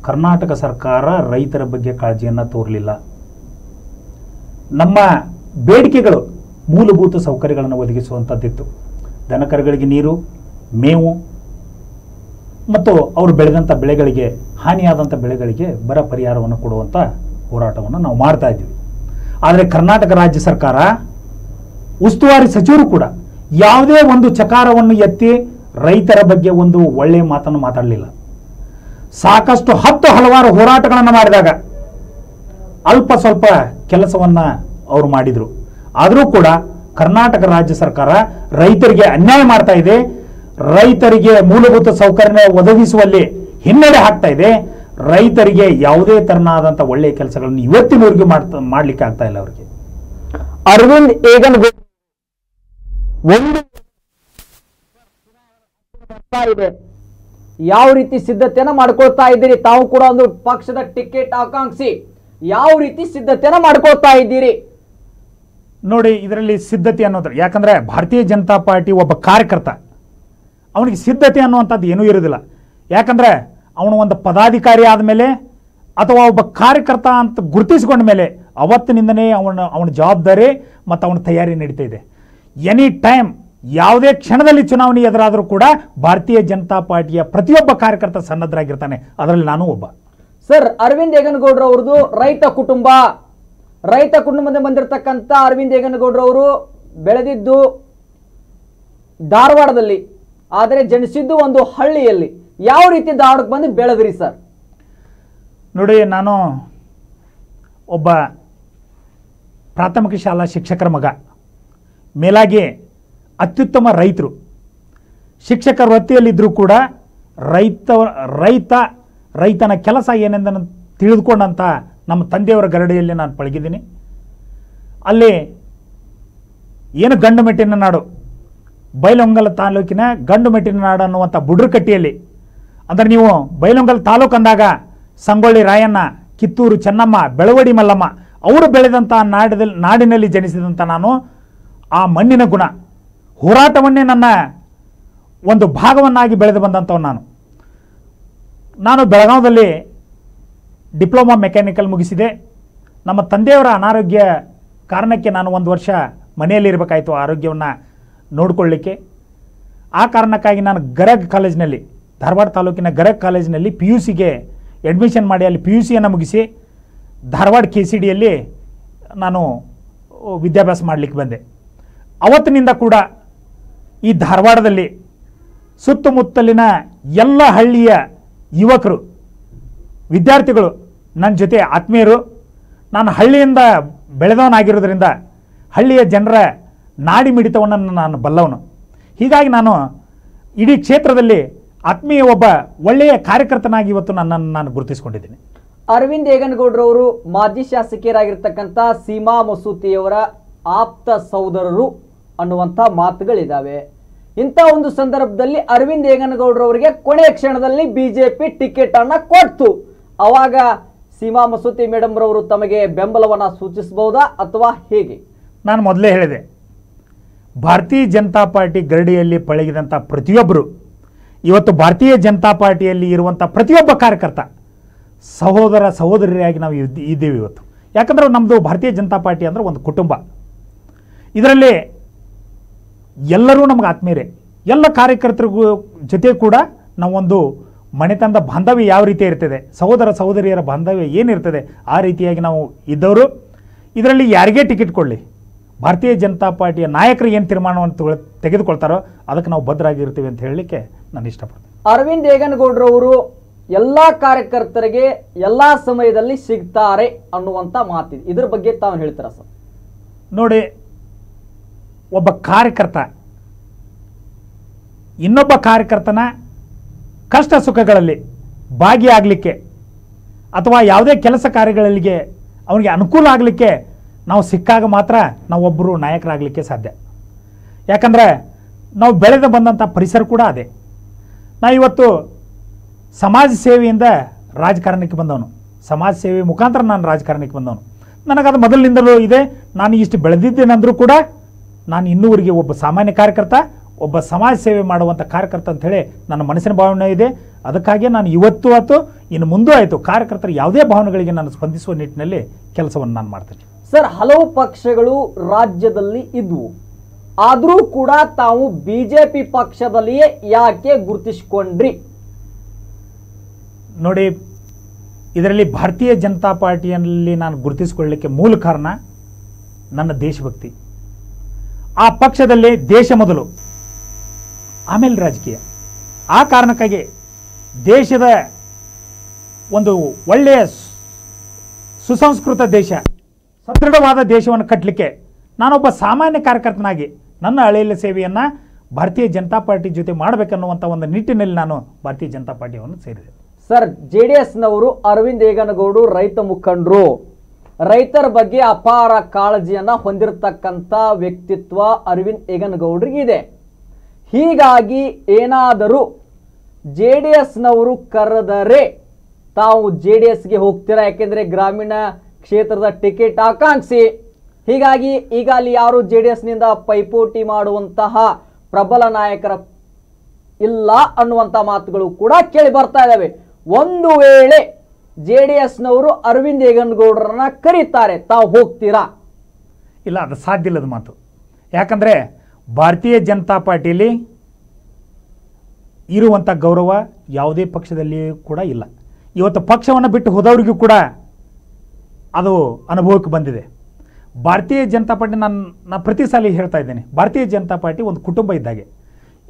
ಕರ್ನಾಟಕ ಸರ್ಕಾರ ರೈತರ ಬಗ್ಗೆ ಕಾಳಜಿಯನ್ನು ತೋರಲಿಲ್ಲ. ನಮ್ಮ ಬೇಡಿಕೆಗಳು ಮೂಲಭೂತ ಸೌಕರ್ಯಗಳನ್ನು ಒದಗಿಸುವಂಥದ್ದಿತ್ತು. ದನಕರುಗಳಿಗೆ ನೀರು, ಮೇವು ಮತ್ತು ಅವರು ಬೆಳೆದಂಥ ಬೆಳೆಗಳಿಗೆ ಹಾನಿಯಾದಂಥ ಬೆಳೆಗಳಿಗೆ ಬರ ಪರಿಹಾರವನ್ನು ಕೊಡುವಂಥ ಹೋರಾಟವನ್ನು ನಾವು ಮಾಡ್ತಾ ಇದ್ದೀವಿ. ಆದರೆ ಕರ್ನಾಟಕ ರಾಜ್ಯ ಸರ್ಕಾರ ಉಸ್ತುವಾರಿ ಸಚಿವರು ಕೂಡ ಯಾವುದೇ ಒಂದು ಚಕಾರವನ್ನು ಎತ್ತಿ ರೈತರ ಬಗ್ಗೆ ಒಂದು ಒಳ್ಳೆಯ ಮಾತನ್ನು ಮಾತಾಡಲಿಲ್ಲ. ಸಾಕಷ್ಟು ಹಲವಾರು ಹೋರಾಟಗಳನ್ನು ಮಾಡಿದಾಗ ಅಲ್ಪ ಸ್ವಲ್ಪ ಕೆಲಸವನ್ನು ಅವರು ಮಾಡಿದರು. ಆದರೂ ಕೂಡ ಕರ್ನಾಟಕ ರಾಜ್ಯ ಸರ್ಕಾರ ರೈತರಿಗೆ ಅನ್ಯಾಯ ಮಾಡ್ತಾ ಇದೆ, ರೈತರಿಗೆ ಮೂಲಭೂತ ಸೌಕರ್ಯ ಒದಗಿಸುವಲ್ಲಿ ಹಿನ್ನಡೆ ಆಗ್ತಾ ಇದೆ, ರೈತರಿಗೆ ಯಾವುದೇ ತರನಾದಂಥ ಒಳ್ಳೆಯ ಕೆಲಸಗಳನ್ನು ಇವತ್ತಿನವರೆಗೂ ಮಾಡ್ಲಿಕ್ಕೆ ಆಗ್ತಾ ಇಲ್ಲ. ಅವರಿಗೆ ಅರವಿಂದ್ ಏಗನಗೌಡ ಒಂದು ಇದೆ, ಯಾವ ರೀತಿ ಸಿದ್ಧತೆಯನ್ನ ಮಾಡ್ಕೊಳ್ತಾ ಇದ್ದೀರಿ? ತಾವು ಕೂಡ ಒಂದು ಪಕ್ಷದ ಟಿಕೆಟ್ ಆಕಾಂಕ್ಷಿ, ಯಾವ ರೀತಿ ಸಿದ್ಧತೆಯನ್ನ ಮಾಡ್ಕೊಳ್ತಾ ಇದ್ದೀರಿ? ನೋಡಿ, ಇದರಲ್ಲಿ ಸಿದ್ಧತೆ ಅನ್ನೋದ್ರ, ಯಾಕಂದ್ರೆ ಭಾರತೀಯ ಜನತಾ ಪಾರ್ಟಿ ಒಬ್ಬ ಕಾರ್ಯಕರ್ತ, ಅವನಿಗೆ ಸಿದ್ಧತೆ ಅನ್ನುವಂಥದ್ದು ಏನೂ ಇರೋದಿಲ್ಲ. ಯಾಕಂದ್ರೆ ಅವನು ಒಂದು ಪದಾಧಿಕಾರಿ ಆದಮೇಲೆ ಅಥವಾ ಒಬ್ಬ ಕಾರ್ಯಕರ್ತ ಅಂತ ಗುರುತಿಸಿಕೊಂಡ ಮೇಲೆ ಅವತ್ತಿನಿಂದನೇ ಅವನ ಜವಾಬ್ದಾರಿ ಮತ್ತು ಅವನ ತಯಾರಿ ನಡೀತಾ ಇದೆ. ಎನಿ ಟೈಮ್ ಯಾವುದೇ ಕ್ಷಣದಲ್ಲಿ ಚುನಾವಣೆ ಎದುರಾದರೂ ಕೂಡ ಭಾರತೀಯ ಜನತಾ ಪಾರ್ಟಿಯ ಪ್ರತಿಯೊಬ್ಬ ಕಾರ್ಯಕರ್ತ ಸನ್ನದ್ಧರಾಗಿರ್ತಾನೆ, ಅದರಲ್ಲಿ ನಾನು ಒಬ್ಬ. ಸರ್, ಅರವಿಂದ್ ಏಗನಗೌಡ್ರ ಅವ್ರದ್ದು ರೈತ ಕುಟುಂಬದಿಂದ ಬಂದಿರತಕ್ಕಂಥ ಅರವಿಂದ್ ಏಗನಗೌಡ್ರವರು ಬೆಳೆದಿದ್ದು ಧಾರವಾಡದಲ್ಲಿ, ಆದರೆ ಜನಿಸಿದ್ದು ಒಂದು ಹಳ್ಳಿಯಲ್ಲಿ. ಯಾವ ರೀತಿ ಧಾರವಾಡಕ್ಕೆ ಬಂದು ಬೆಳೆದ್ರಿ ಸರ್? ನೋಡಿ, ನಾನು ಒಬ್ಬ ಪ್ರಾಥಮಿಕ ಶಾಲಾ ಶಿಕ್ಷಕರ ಮಗ, ಮೇಲಾಗಿ ಅತ್ಯುತ್ತಮ ರೈತರು, ಶಿಕ್ಷಕರ ವೃತ್ತಿಯಲ್ಲಿದ್ದರೂ ಕೂಡ ರೈತನ ಕೆಲಸ ಏನೆಂದು ತಿಳಿದುಕೊಂಡಂಥ ನಮ್ಮ ತಂದೆಯವರ ಗರಡಿಯಲ್ಲಿ ನಾನು ಪಳಗಿದ್ದೀನಿ. ಅಲ್ಲಿ ಏನು ಗಂಡುಮೆಟ್ಟಿನ ನಾಡು, ಬೈಲಹೊಂಗಲ ತಾಲೂಕಿನ ಗಂಡುಮೆಟ್ಟಿನ ನಾಡು ಅನ್ನುವಂಥ ಬುಡ್ರಕಟ್ಟಿಯಲ್ಲಿ, ಅಂದರೆ ನೀವು ಬೈಲಹೊಂಗಲ ತಾಲೂಕು ಅಂದಾಗ ಸಂಗೊಳ್ಳಿ ರಾಯಣ್ಣ, ಕಿತ್ತೂರು ಚೆನ್ನಮ್ಮ, ಬೆಳವಡಿ ಮಲ್ಲಮ್ಮ ಅವರು ಬೆಳೆದಂಥ ನಾಡಿನಲ್ಲಿ ಜನಿಸಿದಂಥ ನಾನು ಆ ಮಣ್ಣಿನ ಗುಣ, ಹೋರಾಟವನ್ನೇ ನನ್ನ ಒಂದು ಭಾಗವನ್ನಾಗಿ ಬೆಳೆದು ಬಂದಂಥವು. ನಾನು ಬೆಳಗಾವದಲ್ಲಿ ಡಿಪ್ಲೊಮಾ ಮೆಕ್ಯಾನಿಕಲ್ ಮುಗಿಸಿದೆ. ನಮ್ಮ ತಂದೆಯವರ ಅನಾರೋಗ್ಯ ಕಾರಣಕ್ಕೆ ನಾನು ಒಂದು ವರ್ಷ ಮನೆಯಲ್ಲಿ ಇರಬೇಕಾಯಿತು ಆರೋಗ್ಯವನ್ನು ನೋಡಿಕೊಳ್ಳಲಿಕ್ಕೆ. ಆ ಕಾರಣಕ್ಕಾಗಿ ನಾನು ಗರಗ್ ಕಾಲೇಜಿನಲ್ಲಿ, ಧಾರವಾಡ ತಾಲೂಕಿನ ಗರಗ್ ಕಾಲೇಜಿನಲ್ಲಿ PUCಗೆ ಅಡ್ಮಿಷನ್ ಮಾಡಿ ಅಲ್ಲಿ PUCಯನ್ನು ಮುಗಿಸಿ ಧಾರವಾಡ KCDಯಲ್ಲಿ ನಾನು ವಿದ್ಯಾಭ್ಯಾಸ ಮಾಡಲಿಕ್ಕೆ ಬಂದೆ. ಅವತ್ತಿನಿಂದ ಕೂಡ ಈ ಧಾರವಾಡದಲ್ಲಿ ಸುತ್ತಮುತ್ತಲಿನ ಎಲ್ಲ ಹಳ್ಳಿಯ ಯುವಕರು, ವಿದ್ಯಾರ್ಥಿಗಳು ನನ್ನ ಜೊತೆ ಆತ್ಮೀಯರು. ನಾನು ಹಳ್ಳಿಯಿಂದ ಬೆಳೆದವನಾಗಿರೋದ್ರಿಂದ ಹಳ್ಳಿಯ ಜನರ ನಾಡಿ ಮಿಡಿತವನ್ನು ನಾನು ಬಲ್ಲವನು. ಹೀಗಾಗಿ ನಾನು ಇಡೀ ಕ್ಷೇತ್ರದಲ್ಲಿ ಆತ್ಮೀಯ ಒಬ್ಬ ಒಳ್ಳೆಯ ಕಾರ್ಯಕರ್ತನಾಗಿ ಇವತ್ತು ನನ್ನನ್ನು ನಾನು ಗುರುತಿಸಿಕೊಂಡಿದ್ದೀನಿ. ಅರವಿಂದ್ ಏಗನಗೌಡ್ರವರು ಮಾಜಿ ಶಾಸಕಿಯರಾಗಿರ್ತಕ್ಕಂಥ ಸೀಮಾ ಮಸೂತಿಯವರ ಆಪ್ತ ಸಹೋದರರು ಅನ್ನುವಂಥ ಮಾತುಗಳಿದ್ದಾವೆ. ಇಂಥ ಒಂದು ಸಂದರ್ಭದಲ್ಲಿ ಅರವಿಂದ್ ಏಗನಗೌಡ್ರವರಿಗೆ ಕೊನೆಯ ಕ್ಷಣದಲ್ಲಿ ಬಿಜೆಪಿ ಟಿಕೆಟ್ ಅನ್ನ ಕೊಡ್ತು. ಅವಾಗ ಸೀಮಾ ಮಸೂತಿ ಮೇಡಮ್ ರವರು ತಮಗೆ ಬೆಂಬಲವನ್ನ ಸೂಚಿಸಬಹುದಾ ಅಥವಾ ಹೇಗೆ? ನಾನು ಮೊದಲೇ ಹೇಳಿದೆ, ಭಾರತೀಯ ಜನತಾ ಪಾರ್ಟಿ ಗರಡಿಯಲ್ಲಿ ಪಳಗಿದಂಥ ಪ್ರತಿಯೊಬ್ಬರು, ಇವತ್ತು ಭಾರತೀಯ ಜನತಾ ಪಾರ್ಟಿಯಲ್ಲಿ ಇರುವಂಥ ಪ್ರತಿಯೊಬ್ಬ ಕಾರ್ಯಕರ್ತ ಸಹೋದರ ಸಹೋದರಿಯಾಗಿ ನಾವು ಇದ್ದೀವಿ ಇವತ್ತು. ಯಾಕಂದ್ರೆ ನಮ್ಮದು ಭಾರತೀಯ ಜನತಾ ಪಾರ್ಟಿ ಅಂದರೆ ಒಂದು ಕುಟುಂಬ. ಇದರಲ್ಲಿ ಎಲ್ಲರೂ ನಮಗೆ ಆತ್ಮೀಯರೇ. ಎಲ್ಲ ಕಾರ್ಯಕರ್ತರಿಗೂ ಜೊತೆ ಕೂಡ ನಾವೊಂದು ಮನೆತನದ ಬಾಂಧವ್ಯ ಯಾವ ರೀತಿ ಇರ್ತದೆ, ಸಹೋದರ ಸಹೋದರಿಯರ ಬಾಂಧವ್ಯ ಏನಿರ್ತದೆ, ಆ ರೀತಿಯಾಗಿ ನಾವು ಇದ್ದವರು. ಇದರಲ್ಲಿ ಯಾರಿಗೇ ಟಿಕೆಟ್ ಕೊಡಲಿ, ಭಾರತೀಯ ಜನತಾ ಪಾರ್ಟಿಯ ನಾಯಕರು ಏನು ತೀರ್ಮಾನವನ್ನು ತೆಗೆದುಕೊಳ್ತಾರೋ ಅದಕ್ಕೆ ನಾವು ಬದ್ಧರಾಗಿರ್ತೀವಿ ಅಂತ ಹೇಳಲಿಕ್ಕೆ ನಾನು ಇಷ್ಟಪಡ್ತೀನಿ. ಅರವಿಂದ್ ಏಗನಗೌಡ್ರವರು ಎಲ್ಲ ಕಾರ್ಯಕರ್ತರಿಗೆ ಎಲ್ಲ ಸಮಯದಲ್ಲಿ ಸಿಗ್ತಾರೆ ಅನ್ನುವಂಥ ಮಾತಿದೆ, ಇದ್ರ ಬಗ್ಗೆ ತಾವು ಹೇಳ್ತೀರಾ ಸರ್? ನೋಡಿ, ಒಬ್ಬ ಕಾರ್ಯಕರ್ತ ಇನ್ನೊಬ್ಬ ಕಾರ್ಯಕರ್ತನ ಕಷ್ಟ ಸುಖಗಳಲ್ಲಿ ಭಾಗಿಯಾಗಲಿಕ್ಕೆ ಅಥವಾ ಯಾವುದೇ ಕೆಲಸ ಕಾರ್ಯಗಳಿಗೆ ಅವನಿಗೆ ಅನುಕೂಲ ಆಗಲಿಕ್ಕೆ ನಾವು ಸಿಕ್ಕಾಗ ಮಾತ್ರ ನಾವೊಬ್ಬರು ನಾಯಕರಾಗಲಿಕ್ಕೆ ಸಾಧ್ಯ. ಯಾಕಂದರೆ ನಾವು ಬೆಳೆದು ಬಂದಂಥ ಪರಿಸರ ಕೂಡ ಅದೇ. ಇವತ್ತು ಸಮಾಜ ಸೇವೆಯಿಂದ ರಾಜಕಾರಣಕ್ಕೆ ಬಂದವನು, ಸಮಾಜ ಸೇವೆ ಮುಖಾಂತರ ನಾನು ರಾಜಕಾರಣಕ್ಕೆ ಬಂದವನು. ನನಗದು ಮೊದಲಿನಿಂದಲೂ ಇದೆ. ನಾನು ಇಷ್ಟು ಬೆಳೆದಿದ್ದೇನೆಂದರೂ ಕೂಡ ನಾನು ಇನ್ನೂವರೆಗೆ ಒಬ್ಬ ಸಾಮಾನ್ಯ ಕಾರ್ಯಕರ್ತ, ಒಬ್ಬ ಸಮಾಜ ಸೇವೆ ಮಾಡುವಂಥ ಕಾರ್ಯಕರ್ತ ಅಂಥೇಳಿ ನನ್ನ ಮನಸ್ಸಿನ ಭಾವನೆ ಇದೆ. ಅದಕ್ಕಾಗಿ ನಾನು ಇವತ್ತು ಆಯಿತು, ಇನ್ನು ಮುಂದೂ ಆಯಿತು, ಕಾರ್ಯಕರ್ತರ ಯಾವುದೇ ಭಾವನೆಗಳಿಗೆ ನಾನು ಸ್ಪಂದಿಸುವ ನಿಟ್ಟಿನಲ್ಲಿ ಕೆಲಸವನ್ನು ನಾನು ಮಾಡ್ತೇನೆ. ಸರ್, ಹಲವು ಪಕ್ಷಗಳು ರಾಜ್ಯದಲ್ಲಿ ಇದ್ವು, ಆದರೂ ಕೂಡ ತಾವು ಬಿಜೆಪಿ ಪಕ್ಷದಲ್ಲಿಯೇ ಯಾಕೆ ಗುರುತಿಸಿಕೊಂಡ್ರಿ? ನೋಡಿ, ಇದರಲ್ಲಿ ಭಾರತೀಯ ಜನತಾ ಪಾರ್ಟಿಯಲ್ಲಿ ನಾನು ಗುರುತಿಸಿಕೊಳ್ಳಲಿಕ್ಕೆ ಮೂಲ ಕಾರಣ ನನ್ನ ದೇಶಭಕ್ತಿ. ಆ ಪಕ್ಷದಲ್ಲಿ ದೇಶ ಮೊದಲು, ಆಮೇಲೆ ರಾಜಕೀಯ. ಆ ಕಾರಣಕ್ಕಾಗಿ ದೇಶದ ಒಂದು ಒಳ್ಳೆಯ ಸುಸಂಸ್ಕೃತ ದೇಶ, ಸದೃಢವಾದ ದೇಶವನ್ನು ಕಟ್ಟಲಿಕ್ಕೆ ನಾನೊಬ್ಬ ಸಾಮಾನ್ಯ ಕಾರ್ಯಕರ್ತನಾಗಿ ನನ್ನ ಹಳೆಯ ಸೇವೆಯನ್ನು ಭಾರತೀಯ ಜನತಾ ಪಾರ್ಟಿ ಜೊತೆ ಮಾಡಬೇಕನ್ನುವಂಥ ಒಂದು ನಿಟ್ಟಿನಲ್ಲಿ ನಾನು ಭಾರತೀಯ ಜನತಾ ಪಾರ್ಟಿಯನ್ನು ಸೇರಿದೆ. ಸರ್, JDSನವರು ಅರವಿಂದ್ ಏಗನಗೌಡರು ರೈತ ಮುಖಂಡರು, ರೈತರ ಬಗ್ಗೆ ಅಪಾರ ಕಾಳಜಿಯನ್ನ ಹೊಂದಿರತಕ್ಕಂಥ ವ್ಯಕ್ತಿತ್ವ ಅರವಿಂದ್ ಏಗನಗೌಡರಿಗಿದೆ. ಹೀಗಾಗಿ ಏನಾದರೂ JDSನವರು ಕರೆದರೆ ತಾವು JDSಗೆ ಹೋಗ್ತೀರಾ? ಯಾಕೆಂದ್ರೆ ಗ್ರಾಮೀಣ ಕ್ಷೇತ್ರದ ಟಿಕೆಟ್ ಆಕಾಂಕ್ಷಿ. ಹೀಗಾಗಿ ಈಗ ಅಲ್ಲಿ ಯಾರು JDSನಿಂದ ಪೈಪೋಟಿ ಮಾಡುವಂತಹ ಪ್ರಬಲ ನಾಯಕರ ಇಲ್ಲ ಅನ್ನುವಂಥ ಮಾತುಗಳು ಕೂಡ ಕೇಳಿ ಬರ್ತಾ ಇದ್ದಾವೆ. ಒಂದು ವೇಳೆ JDSನವರು ಅರವಿಂದ್ ಏಗನಗೌಡರನ್ನ ಕರೀತಾರೆ, ತಾವು ಹೋಗ್ತೀರಾ? ಇಲ್ಲ, ಅದು ಸಾಧ್ಯ ಇಲ್ಲದ ಮಾತು. ಯಾಕಂದರೆ ಭಾರತೀಯ ಜನತಾ ಪಾರ್ಟಿಯಲ್ಲಿ ಇರುವಂಥ ಗೌರವ ಯಾವುದೇ ಪಕ್ಷದಲ್ಲಿ ಕೂಡ ಇಲ್ಲ. ಇವತ್ತು ಪಕ್ಷವನ್ನು ಬಿಟ್ಟು ಹೋದವರಿಗೂ ಕೂಡ ಅದು ಅನುಭವಕ್ಕೆ ಬಂದಿದೆ. ಭಾರತೀಯ ಜನತಾ ಪಾರ್ಟಿ, ನಾನು ಪ್ರತಿ ಸಾಲಿ ಹೇಳ್ತಾ ಇದ್ದೇನೆ, ಭಾರತೀಯ ಜನತಾ ಪಾರ್ಟಿ ಒಂದು ಕುಟುಂಬ ಇದ್ದಾಗೆ.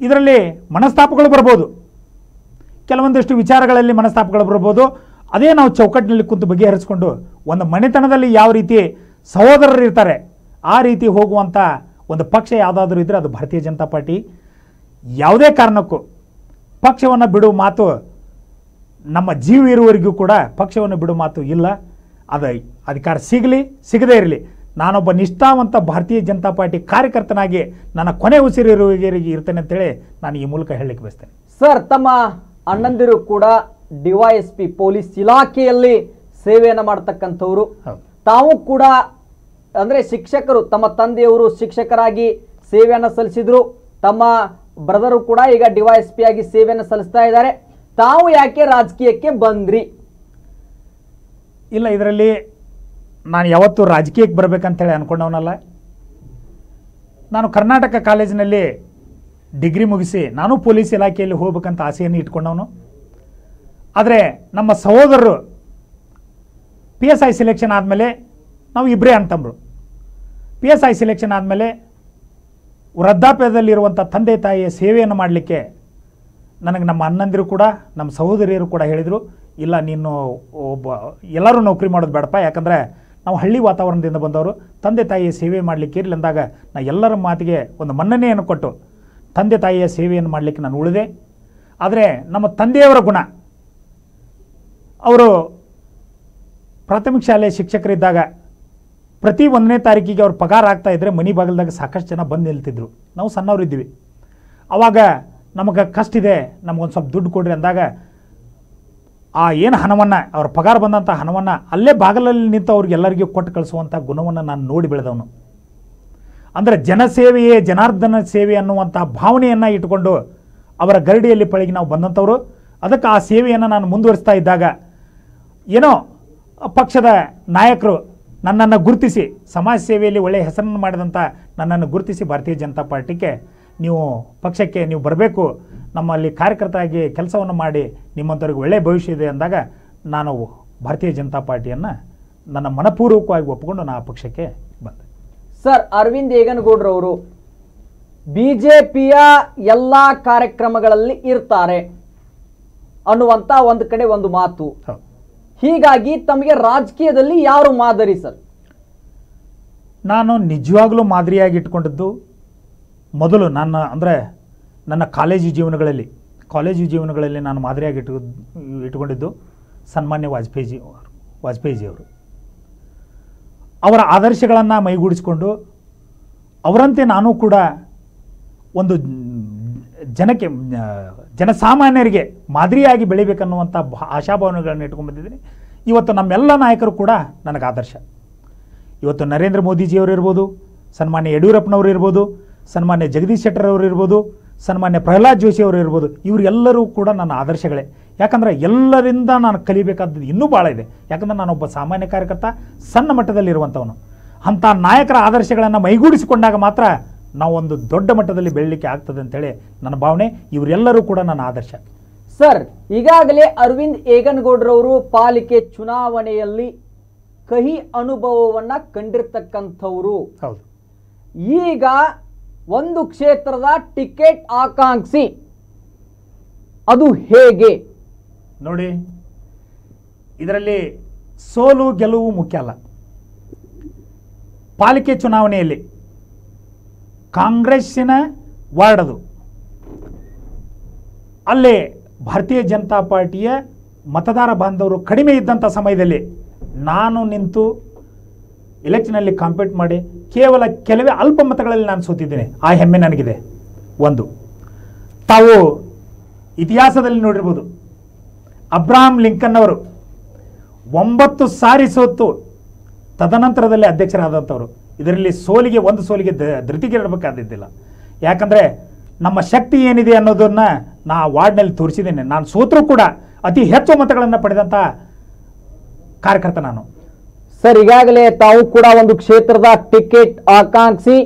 ಇದರಲ್ಲಿ ಮನಸ್ತಾಪಗಳು ಬರ್ಬೋದು, ಕೆಲವೊಂದಿಷ್ಟು ವಿಚಾರಗಳಲ್ಲಿ ಮನಸ್ತಾಪಗಳು ಬರ್ಬೋದು. ಅದೇ ನಾವು ಚೌಕಟ್ಟಿನಲ್ಲಿ ಕುಂತು ಬಗೆಹರಿಸ್ಕೊಂಡು ಒಂದು ಮನೆತನದಲ್ಲಿ ಯಾವ ರೀತಿ ಸಹೋದರರು ಇರ್ತಾರೆ ಆ ರೀತಿ ಹೋಗುವಂಥ ಒಂದು ಪಕ್ಷ ಯಾವುದಾದ್ರೂ ಇದ್ದರೆ ಅದು ಭಾರತೀಯ ಜನತಾ ಪಾರ್ಟಿ. ಯಾವುದೇ ಕಾರಣಕ್ಕೂ ಪಕ್ಷವನ್ನು ಬಿಡುವ ಮಾತು, ನಮ್ಮ ಜೀವ ಇರುವವರೆಗೂ ಕೂಡ ಪಕ್ಷವನ್ನು ಬಿಡುವ ಮಾತು ಇಲ್ಲ. ಅದು ಅಧಿಕಾರ ಸಿಗಲಿ ಸಿಗದೇ ಇರಲಿ, ನಾನೊಬ್ಬ ನಿಷ್ಠಾವಂತ ಭಾರತೀಯ ಜನತಾ ಪಾರ್ಟಿ ಕಾರ್ಯಕರ್ತನಾಗಿ ನನ್ನ ಕೊನೆ ಉಸಿರಿರುವವರೆಗೆ ಇರ್ತೇನೆ ಅಂತೇಳಿ ನಾನು ಈ ಮೂಲಕ ಹೇಳಲಿಕ್ಕೆ ಬಯಸ್ತೇನೆ. ಸರ್, ತಮ್ಮ ಅಣ್ಣಂದಿರು ಕೂಡ DYSP ಪೊಲೀಸ್ ಇಲಾಖೆಯಲ್ಲಿ ಸೇವೆಯನ್ನು ಮಾಡ್ತಕ್ಕಂಥವ್ರು. ತಾವು ಕೂಡ ಅಂದ್ರೆ ಶಿಕ್ಷಕರು, ತಮ್ಮ ತಂದೆಯವರು ಶಿಕ್ಷಕರಾಗಿ ಸೇವೆಯನ್ನು ಸಲ್ಲಿಸಿದ್ರು, ತಮ್ಮ ಬ್ರದರು ಕೂಡ ಈಗ DYSP ಆಗಿ ಸೇವೆಯನ್ನು ಸಲ್ಲಿಸ್ತಾ ಇದ್ದಾರೆ. ತಾವು ಯಾಕೆ ರಾಜಕೀಯಕ್ಕೆ ಬಂದ್ರಿ? ಇಲ್ಲ, ಇದರಲ್ಲಿ ನಾನು ಯಾವತ್ತೂ ರಾಜಕೀಯಕ್ಕೆ ಬರಬೇಕಂತೇಳಿ ಅಂದ್ಕೊಂಡವನಲ್ಲ. ನಾನು ಕರ್ನಾಟಕ ಕಾಲೇಜಿನಲ್ಲಿ ಡಿಗ್ರಿ ಮುಗಿಸಿ ನಾನು ಪೊಲೀಸ್ ಇಲಾಖೆಯಲ್ಲಿ ಹೋಗ್ಬೇಕಂತ ಆಸೆಯನ್ನು ಇಟ್ಕೊಂಡವನು. ಆದರೆ ನಮ್ಮ ಸಹೋದರರು PSI ಸೆಲೆಕ್ಷನ್ ಆದಮೇಲೆ, ನಾವು ಇಬ್ಬರೇ ಅಣ್ತಂಬರು, PSI ಸೆಲೆಕ್ಷನ್ ಆದಮೇಲೆ ವೃದ್ಧಾಪ್ಯದಲ್ಲಿರುವಂಥ ತಂದೆ ತಾಯಿಯ ಸೇವೆಯನ್ನು ಮಾಡಲಿಕ್ಕೆ ನನಗೆ ನಮ್ಮ ಅಣ್ಣಂದಿರು ಕೂಡ ನಮ್ಮ ಸಹೋದರಿಯರು ಕೂಡ ಹೇಳಿದರು, ಇಲ್ಲ ನೀನು ಎಲ್ಲರೂ ನೌಕರಿ ಮಾಡೋದು ಬೇಡಪ್ಪ, ಯಾಕಂದರೆ ನಾವು ಹಳ್ಳಿ ವಾತಾವರಣದಿಂದ ಬಂದವರು, ತಂದೆ ತಾಯಿಯ ಸೇವೆ ಮಾಡಲಿಕ್ಕೆ ಇರಲಿ ಅಂದಾಗ ನಾ ಎಲ್ಲರ ಮಾತಿಗೆ ಒಂದು ಮನ್ನಣೆಯನ್ನು ಕೊಟ್ಟು ತಂದೆ ತಾಯಿಯ ಸೇವೆಯನ್ನು ಮಾಡಲಿಕ್ಕೆ ನಾನು ಉಳಿದೆ. ಆದರೆ ನಮ್ಮ ತಂದೆಯವರ ಗುಣ, ಅವರು ಪ್ರಾಥಮಿಕ ಶಾಲೆ ಶಿಕ್ಷಕರಿದ್ದಾಗ ಪ್ರತಿ 1ನೇ ತಾರೀಕಿಗೆ ಅವ್ರ ಪಗಾರ ಆಗ್ತಾ ಇದ್ದರೆ ಮನೆ ಬಾಗಿಲ್ದಾಗ ಸಾಕಷ್ಟು ಜನ ಬಂದು ನಿಲ್ತಿದ್ರು. ನಾವು ಸಣ್ಣವರಿದ್ದೀವಿ, ಆವಾಗ ನಮಗೆ ಕಷ್ಟ ಇದೆ, ನಮಗೊಂದು ಸ್ವಲ್ಪ ದುಡ್ಡು ಕೊಡ್ರಿ ಅಂದಾಗ ಆ ಏನು ಹಣವನ್ನು, ಅವ್ರ ಪಗಾರ ಬಂದಂಥ ಹಣವನ್ನು ಅಲ್ಲೇ ಬಾಗಿಲಲ್ಲಿ ನಿಂತು ಅವ್ರಿಗೆಲ್ಲರಿಗೂ ಕೊಟ್ಟು ಕಳಿಸುವಂಥ ಗುಣವನ್ನು ನಾನು ನೋಡಿ ಬೆಳೆದವನು. ಅಂದರೆ ಜನಸೇವೆಯೇ ಜನಾರ್ದನ ಸೇವೆ ಅನ್ನುವಂಥ ಭಾವನೆಯನ್ನು ಇಟ್ಟುಕೊಂಡು ಅವರ ಗರಡಿಯಲ್ಲಿ ಪಳಗಿ ನಾವು ಬಂದಂಥವರು. ಅದಕ್ಕೆ ಆ ಸೇವೆಯನ್ನು ನಾನು ಮುಂದುವರಿಸ್ತಾ ಇದ್ದಾಗ ಏನೋ ಪಕ್ಷದ ನಾಯಕರು ನನ್ನನ್ನು ಗುರುತಿಸಿ, ಸಮಾಜ ಸೇವೆಯಲ್ಲಿ ಒಳ್ಳೆಯ ಹೆಸರನ್ನು ಮಾಡಿದಂಥ ನನ್ನನ್ನು ಗುರುತಿಸಿ ಭಾರತೀಯ ಜನತಾ ಪಾರ್ಟಿಗೆ ನೀವು ಪಕ್ಷಕ್ಕೆ ನೀವು ಬರಬೇಕು, ನಮ್ಮಲ್ಲಿ ಕಾರ್ಯಕರ್ತರಾಗಿ ಕೆಲಸವನ್ನು ಮಾಡಿ ನಿಮ್ಮಂಥವ್ರಿಗೆ ಒಳ್ಳೆಯ ಭವಿಷ್ಯ ಇದೆ ಅಂದಾಗ ನಾನು ಭಾರತೀಯ ಜನತಾ ಪಾರ್ಟಿಯನ್ನು ನನ್ನ ಮನಪೂರ್ವಕವಾಗಿ ಒಪ್ಪಿಕೊಂಡು ನಾನು ಆ ಪಕ್ಷಕ್ಕೆ ಬಂದೆ. ಸರ್, ಅರವಿಂದ್ ಏಗನಗೌಡರವರು ಬಿಜೆಪಿಯ ಎಲ್ಲ ಕಾರ್ಯಕ್ರಮಗಳಲ್ಲಿ ಇರ್ತಾರೆ ಅನ್ನುವಂಥ ಒಂದು ಕಡೆ ಒಂದು ಮಾತು. ಹೀಗಾಗಿ ತಮಗೆ ರಾಜಕೀಯದಲ್ಲಿ ಯಾರು ಮಾದರಿ ಸರ್? ನಾನು ನಿಜವಾಗ್ಲೂ ಮಾದರಿಯಾಗಿ ಇಟ್ಕೊಂಡಿದ್ದು ಮೊದಲು ನನ್ನ ಕಾಲೇಜು ಜೀವನಗಳಲ್ಲಿ ನಾನು ಮಾದರಿಯಾಗಿ ಇಟ್ಕೊಂಡಿದ್ದು ಸನ್ಮಾನ್ಯ ವಾಜಪೇಯಿಜಿಯವರು. ಅವರ ಆದರ್ಶಗಳನ್ನು ಮೈಗೂಡಿಸಿಕೊಂಡು ಅವರಂತೆ ನಾನು ಕೂಡ ಒಂದು ಜನಸಾಮಾನ್ಯರಿಗೆ ಮಾದರಿಯಾಗಿ ಬೆಳಿಬೇಕನ್ನುವಂಥ ಆಶಾಭಾವನೆಗಳನ್ನು ಇಟ್ಕೊಂಡು ಬಂದಿದ್ದೀನಿ. ಇವತ್ತು ನಮ್ಮೆಲ್ಲ ನಾಯಕರು ಕೂಡ ನನಗೆ ಆದರ್ಶ. ಇವತ್ತು ನರೇಂದ್ರ ಮೋದಿಜಿಯವರು ಇರ್ಬೋದು, ಸನ್ಮಾನ್ಯ ಯಡಿಯೂರಪ್ಪನವರು ಇರ್ಬೋದು, ಸನ್ಮಾನ್ಯ ಜಗದೀಶ್ ಶೆಟ್ಟರ್ ಅವರು ಇರ್ಬೋದು, ಸನ್ಮಾನ್ಯ ಪ್ರಹ್ಲಾದ್ ಜೋಶಿ ಅವರು ಇರ್ಬೋದು, ಇವರೆಲ್ಲರೂ ಕೂಡ ನನ್ನ ಆದರ್ಶಗಳೇ. ಯಾಕಂದರೆ ಎಲ್ಲರಿಂದ ನಾನು ಕಲಿಬೇಕಾದದ್ದು ಇನ್ನೂ ಭಾಳ ಇದೆ. ಯಾಕಂದರೆ ನಾನೊಬ್ಬ ಸಾಮಾನ್ಯ ಕಾರ್ಯಕರ್ತ, ಸಣ್ಣ ಮಟ್ಟದಲ್ಲಿರುವಂಥವನು. ಅಂಥ ನಾಯಕರ ಆದರ್ಶಗಳನ್ನು ಮೈಗೂಡಿಸಿಕೊಂಡಾಗ ಮಾತ್ರ ನಾವು ಒಂದು ದೊಡ್ಡ ಮಟ್ಟದಲ್ಲಿ ಬೆಳಲಿಕ್ಕೆ ಆಗ್ತದೆ ಅಂತೇಳಿ ನನ್ನ ಭಾವನೆ. ಇವರೆಲ್ಲರೂ ಕೂಡ ನನ್ನ ಆದರ್ಶ. ಸರ್, ಈಗಾಗಲೇ ಅರವಿಂದ್ ಏಗನಗೌಡರವರು ಪಾಲಿಕೆ ಚುನಾವಣೆಯಲ್ಲಿ ಕಹಿ ಅನುಭವವನ್ನ ಕಂಡಿರ್ತಕ್ಕಂಥವ್ರು. ಹೌದು. ಈಗ ಒಂದು ಕ್ಷೇತ್ರದ ಟಿಕೆಟ್ ಆಕಾಂಕ್ಷಿ, ಅದು ಹೇಗೆ ನೋಡಿ, ಇದರಲ್ಲಿ ಸೋಲು ಗೆಲುವು ಮುಖ್ಯ ಅಲ್ಲ. ಪಾಲಿಕೆ ಚುನಾವಣೆಯಲ್ಲಿ ಕಾಂಗ್ರೆಸ್ಸಿನ ವಾರ್ಡ್ ಅದು, ಅಲ್ಲೇ ಭಾರತೀಯ ಜನತಾ ಪಾರ್ಟಿಯ ಮತದಾರ ಬಾಂಧವರು ಕಡಿಮೆ ಇದ್ದಂಥ ಸಮಯದಲ್ಲಿ ನಾನು ನಿಂತು ಎಲೆಕ್ಷನಲ್ಲಿ ಕಾಂಪೀಟ್ ಮಾಡಿ ಕೇವಲ ಕೆಲವೇ ಅಲ್ಪ ಮತಗಳಲ್ಲಿ ನಾನು ಸೋತಿದ್ದೇನೆ. ಆ ಹೆಮ್ಮೆ ನನಗಿದೆ. ಒಂದು, ತಾವು ಇತಿಹಾಸದಲ್ಲಿ ನೋಡಿರ್ಬೋದು, ಅಬ್ರಹಾಂ ಲಿಂಕನ್ ಅವರು 9 ಸಾರಿ ಸೋತು ತದನಂತರದಲ್ಲಿ ಅಧ್ಯಕ್ಷರಾದಂಥವರು. ಇದರಲ್ಲಿ ಒಂದು ಸೋಲಿಗೆ ಧೃತಿಗೆಡಬೇಕಾದಿದ್ದಿಲ್ಲ. ಯಾಕಂದರೆ ನಮ್ಮ ಶಕ್ತಿ ಏನಿದೆ ಅನ್ನೋದನ್ನು ನಾ ವಾರ್ಡ್ನಲ್ಲಿ ತೋರಿಸಿದ್ದೇನೆ. ನಾನು ಸೋತರೂ ಕೂಡ ಅತಿ ಹೆಚ್ಚು ಮತಗಳನ್ನು ಪಡೆದಂಥ ಕಾರ್ಯಕರ್ತ ನಾನು. ಸರ್, ಈಗಾಗಲೇ ತಾವು ಕೂಡ ಒಂದು ಕ್ಷೇತ್ರದ ಟಿಕೆಟ್ ಆಕಾಂಕ್ಷಿ.